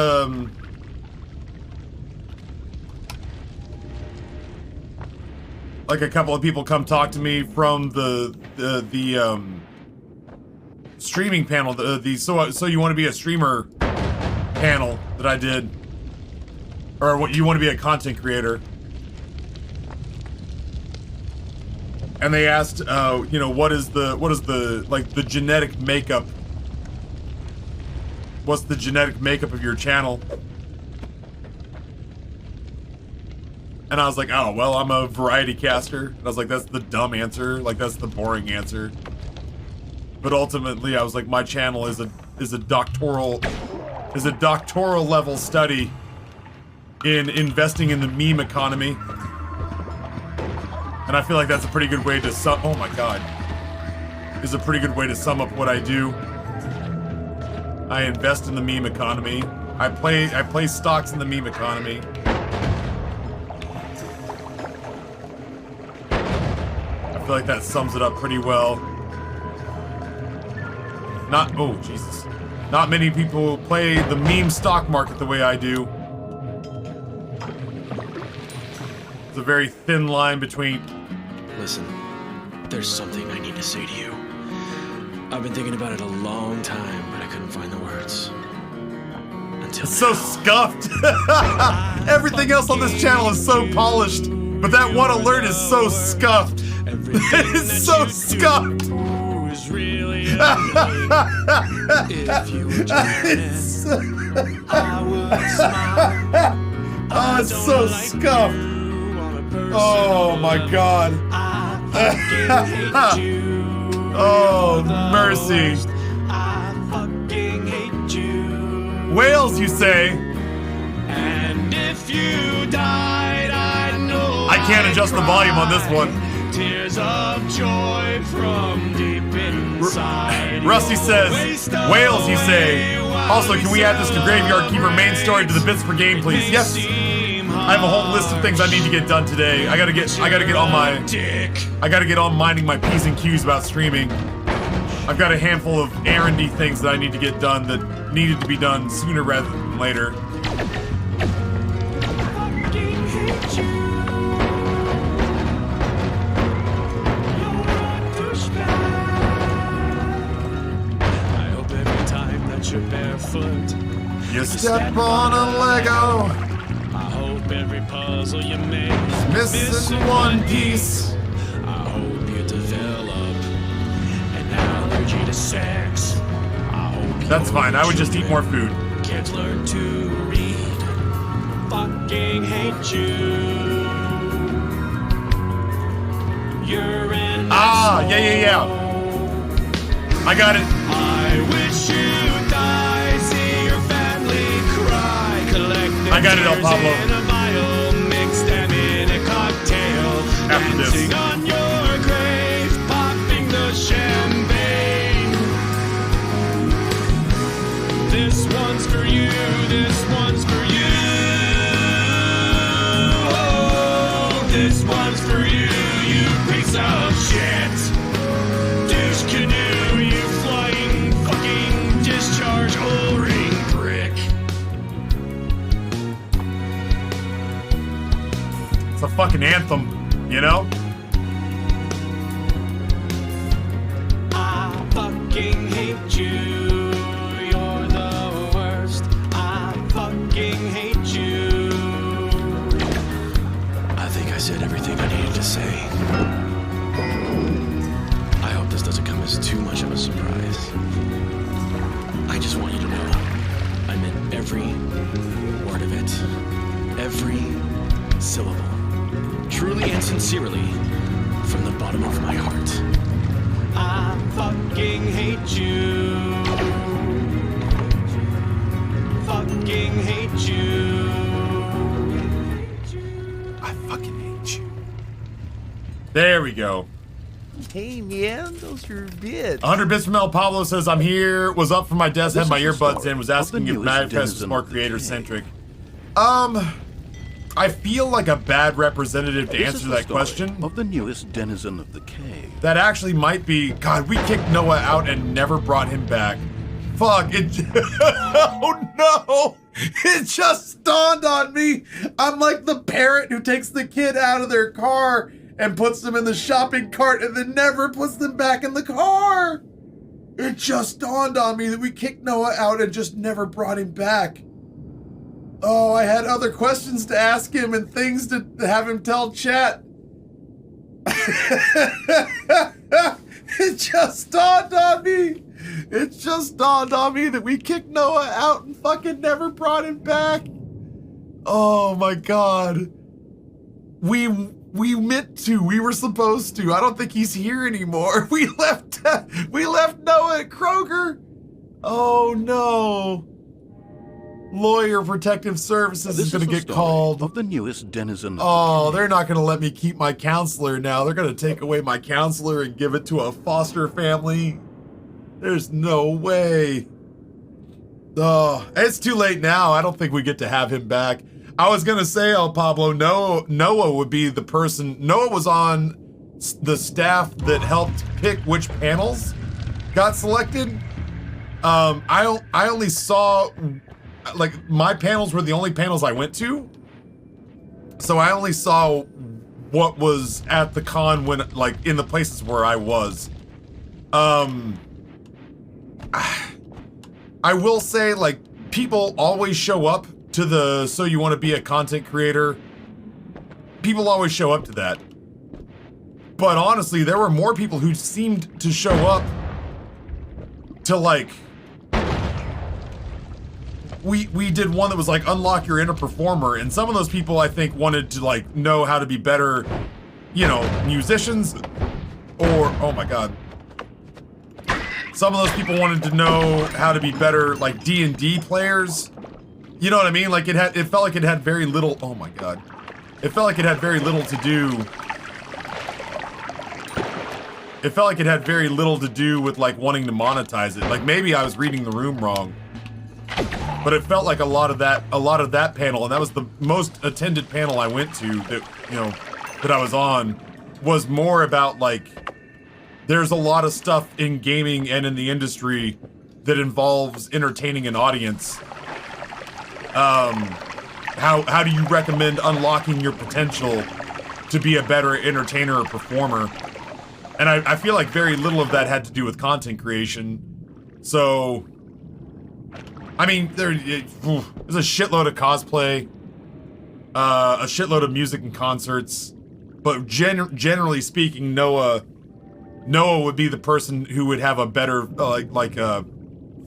like a couple of people come talk to me from the streaming panel, the so you want to be a streamer panel that I did, or what you want to be a content creator, and they asked, you know, what is the like the genetic makeup? What's the genetic makeup of your channel? And I was like, oh, well, I'm a variety caster. And I was like, that's the dumb answer. Like, that's the boring answer. But ultimately, I was like, my channel is a doctoral level study in investing in the meme economy. And I feel like that's a pretty good way to oh my god. Is a pretty good way to sum up what I do. I invest in the meme economy. I play stocks in the meme economy. I feel like that sums it up pretty well. Oh Jesus. Not many people play the meme stock market the way I do. It's a very thin line between... Listen, there's something I need to say to you. I've been thinking about it a long time, but I couldn't find the words. Until so scuffed. Everything else on this channel is so polished, but that one alert is so scuffed. It's so scuffed. Really if you were It's I would smile. Oh, it's so scuffed. Oh my god. Oh, mercy. I fucking hate you. Whales, you say? And if you died, I know I can't adjust the volume on this one. Tears of joy from deep inside. Rusty says, whales, you say? Also, can we add this to Graveyard Keeper main story to the bits per game, please? Yes. I have a whole list of things I need to get done today. I gotta get on minding my P's and Q's about streaming. I've got a handful of errandy things that I need to get done that needed to be done sooner rather than later. I hope every time that you're barefoot, You step on a Lego. I hope every puzzle you make Missing one piece. I hope you develop an allergy to sex. I hope That's fine. I would just eat more food. Kids learn to read. Fucking hate you. You're in Yeah. I got it. I wish you die, see your family cry, collect the I got it, El Pablo. tears in a vial, mix them in a cocktail, After this. dancing on your grave, popping the champagne. This one's for you, this one's for you. Oh, this one's for you, you piece of shit. Douche canoe, you flying fucking discharge O-ring prick. It's a fucking anthem, you know? I fucking hate you. You're the worst. I fucking hate you. I think I said everything I needed to say. I hope this doesn't come as too much of a surprise. I just want you to know I meant every word of it. Every syllable. Truly and sincerely, from the bottom of my heart. I fucking hate you. Fucking hate you. I fucking hate you. There we go. Hey man, those are bits. 100 bits from El Pablo says, I'm here, was up from my desk, had my This is the earbuds story in, was of asking the if newest Manifest was denizen more of the creator-centric. I feel like a bad representative to This answer is the that story question. of the newest denizen of the cave. That actually might be, God, we kicked Noah out and never brought him back. Fuck, it, oh no! It just dawned on me. I'm like the parent who takes the kid out of their car and puts them in the shopping cart and then never puts them back in the car. It just dawned on me that we kicked Noah out and just never brought him back. Oh, I had other questions to ask him and things to have him tell chat. It just dawned on me. It just dawned on me that we kicked Noah out and fucking never brought him back. Oh my God. We meant to. We were supposed to. I don't think he's here anymore. We left Noah at Kroger. Oh no. Lawyer Protective Services This is going to the get story called. of the newest denizen of Oh, the cave. they're not going to let me keep my counselor now. They're going to take away my counselor and give it to a foster family. There's no way. Oh, it's too late now. I don't think we get to have him back. I was going to say, El Pablo, Noah would be the person. Noah was on the staff that helped pick which panels got selected. I only saw, like, my panels were the only panels I went to. So I only saw what was at the con when, like, in the places where I was. I will say, like, people always show up to the So You Want to Be a Content Creator. People always show up to that. But honestly, there were more people who seemed to show up to, like, we did one that was like unlock your inner performer, and some of those people I think wanted to like know how to be better, you know, musicians, or oh my god, some of those people wanted to know how to be better like D&D players. You know what I mean? Like it felt like it had very little. Oh my god, it felt like it had very little to do. It felt like it had very little to do with like wanting to monetize it. Like maybe I was reading the room wrong. But it felt like a lot of that panel, and that was the most attended panel I went to that, you know, that I was on, was more about like, there's a lot of stuff in gaming and in the industry that involves entertaining an audience. How do you recommend unlocking your potential to be a better entertainer or performer? And I feel like very little of that had to do with content creation. So, I mean, there's a shitload of cosplay, a shitload of music and concerts, but generally speaking, Noah would be the person who would have a better like a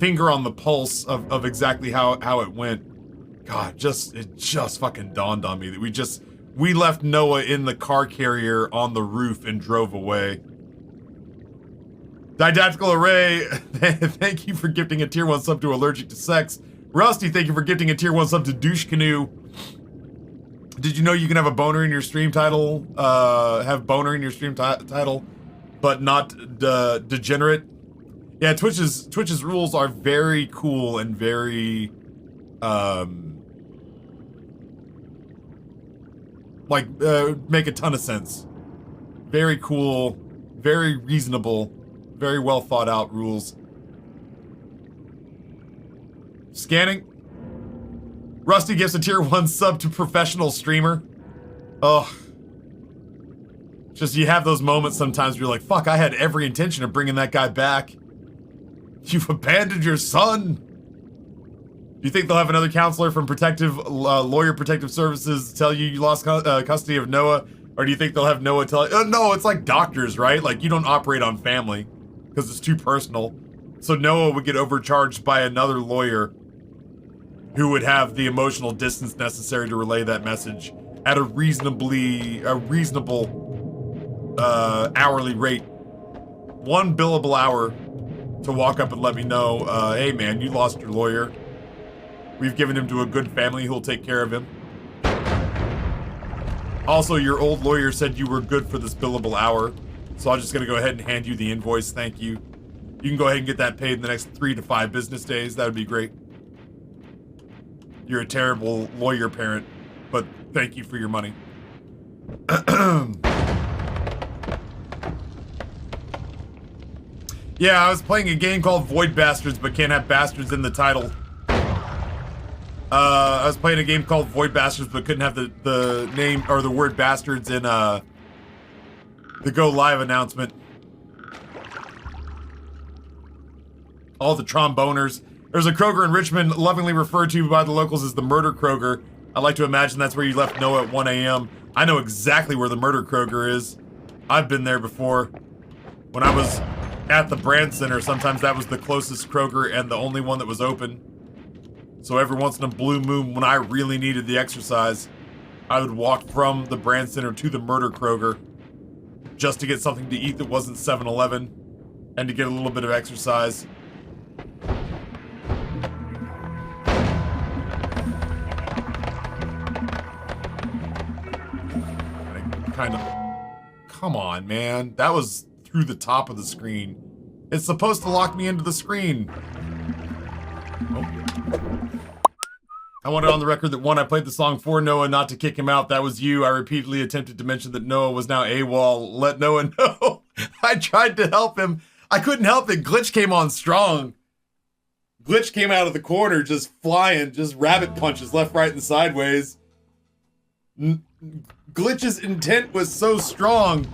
finger on the pulse of exactly how it went. God, it just fucking dawned on me that we left Noah in the car carrier on the roof and drove away. Didactical Array, thank you for gifting a tier 1 sub to Allergic to Sex. Rusty, thank you for gifting a tier 1 sub to Douche Canoe. Did you know you can have a boner in your stream title, title, but not degenerate? Yeah, Twitch's rules are very cool and very, make a ton of sense. Very cool, very reasonable, very well thought out rules. Scanning. Rusty gives a tier 1 sub to Professional Streamer. Ugh. Just you have those moments sometimes where you're like, fuck, I had every intention of bringing that guy back. You've abandoned your son. Do you think they'll have another counselor from Lawyer Protective Services tell you lost custody of Noah? Or do you think they'll have Noah tell you, no, it's like doctors, right? Like, you don't operate on family because it's too personal. So Noah would get overcharged by another lawyer who would have the emotional distance necessary to relay that message at a reasonable hourly rate. 1 billable hour to walk up and let me know, hey man, you lost your lawyer. We've given him to a good family who'll take care of him. Also, your old lawyer said you were good for this billable hour, so I'm just gonna go ahead and hand you the invoice, thank you. You can go ahead and get that paid in the next 3 to 5 business days, that would be great. You're a terrible lawyer parent, but thank you for your money. Yeah, I was playing a game called Void Bastards, but can't have bastards in the title. I was playing a game called Void Bastards, but couldn't have the name or the word bastards in the Go Live announcement. All the tromboners. There's a Kroger in Richmond, lovingly referred to by the locals as the Murder Kroger. I like to imagine that's where you left Noah at 1 a.m. I know exactly where the Murder Kroger is. I've been there before. When I was at the Brand Center, sometimes that was the closest Kroger and the only one that was open. So every once in a blue moon, when I really needed the exercise, I would walk from the Brand Center to the Murder Kroger just to get something to eat that wasn't 7-Eleven and to get a little bit of exercise. Kind of. Come on, man. That was through the top of the screen. It's supposed to lock me into the screen. Oh. I want it on the record that one, I played the song for Noah, not to kick him out. That was you. I repeatedly attempted to mention that Noah was now AWOL. Let Noah know. I tried to help him. I couldn't help it. Glitch came on strong. Glitch came out of the corner just flying, just rabbit punches left, right, and sideways. Glitch's intent was so strong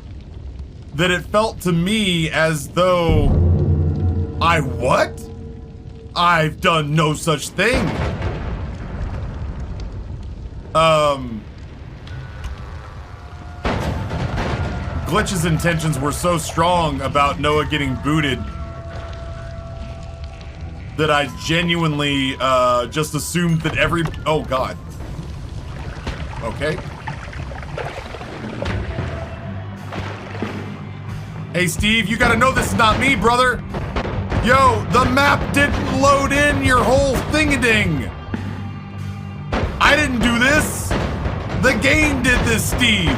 that it felt to me as though what? I've done no such thing. Glitch's intentions were so strong about Noah getting booted that I genuinely just assumed that oh god. Okay. Hey Steve, you gotta know this is not me, brother. Yo, the map didn't load in your whole thing-a-ding. I didn't do this. The game did this, Steve.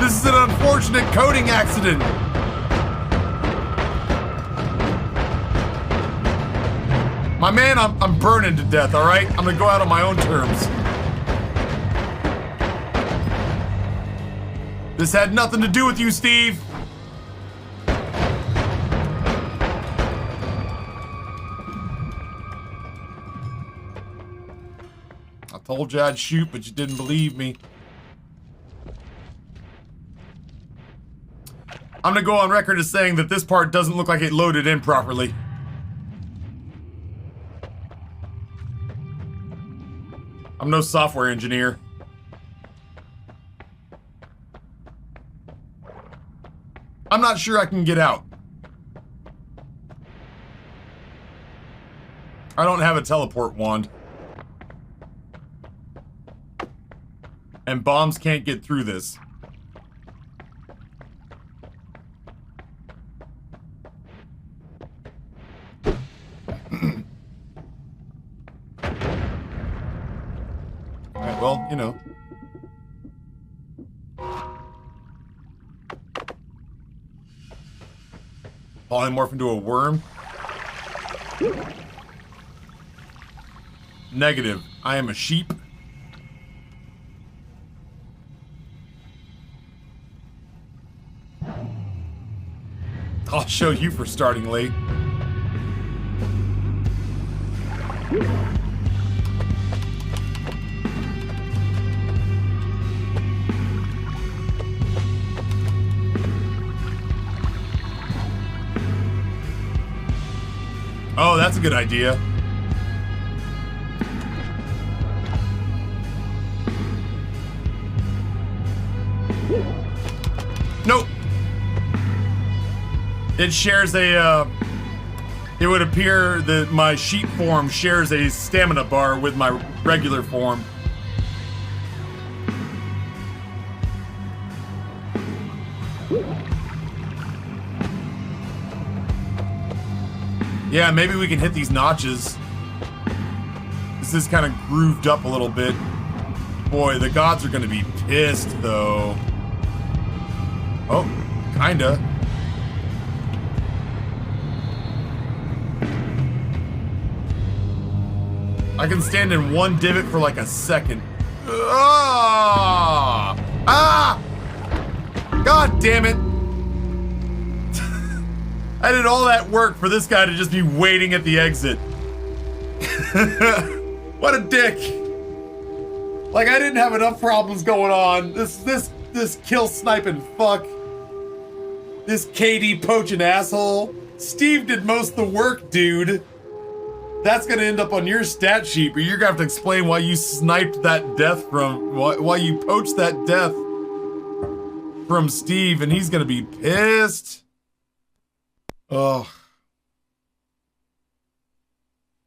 This is an unfortunate coding accident. My man, I'm burning to death, all right? I'm gonna go out on my own terms. This had nothing to do with you, Steve. I told you I'd shoot, but you didn't believe me. I'm gonna go on record as saying that this part doesn't look like it loaded in properly. I'm no software engineer. I'm not sure I can get out. I don't have a teleport wand. And bombs can't get through this. Well, you know. Polymorph into a worm? Negative. I am a sheep. I'll show you for starting late. Oh, that's a good idea. Nope. It shares a, it would appear that my sheep form shares a stamina bar with my regular form. Yeah, maybe we can hit these notches. This is kind of grooved up a little bit. Boy, the gods are gonna be pissed, though. Oh, kinda. I can stand in one divot for like a second. Ah! Ah! God damn it! I did all that work for this guy to just be waiting at the exit. What a dick! Like, I didn't have enough problems going on. This kill sniping fuck. This KD poaching asshole. Steve did most of the work, dude. That's gonna end up on your stat sheet, but you're gonna have to explain why you sniped that death from, why you poached that death from Steve, and he's gonna be pissed. Oh.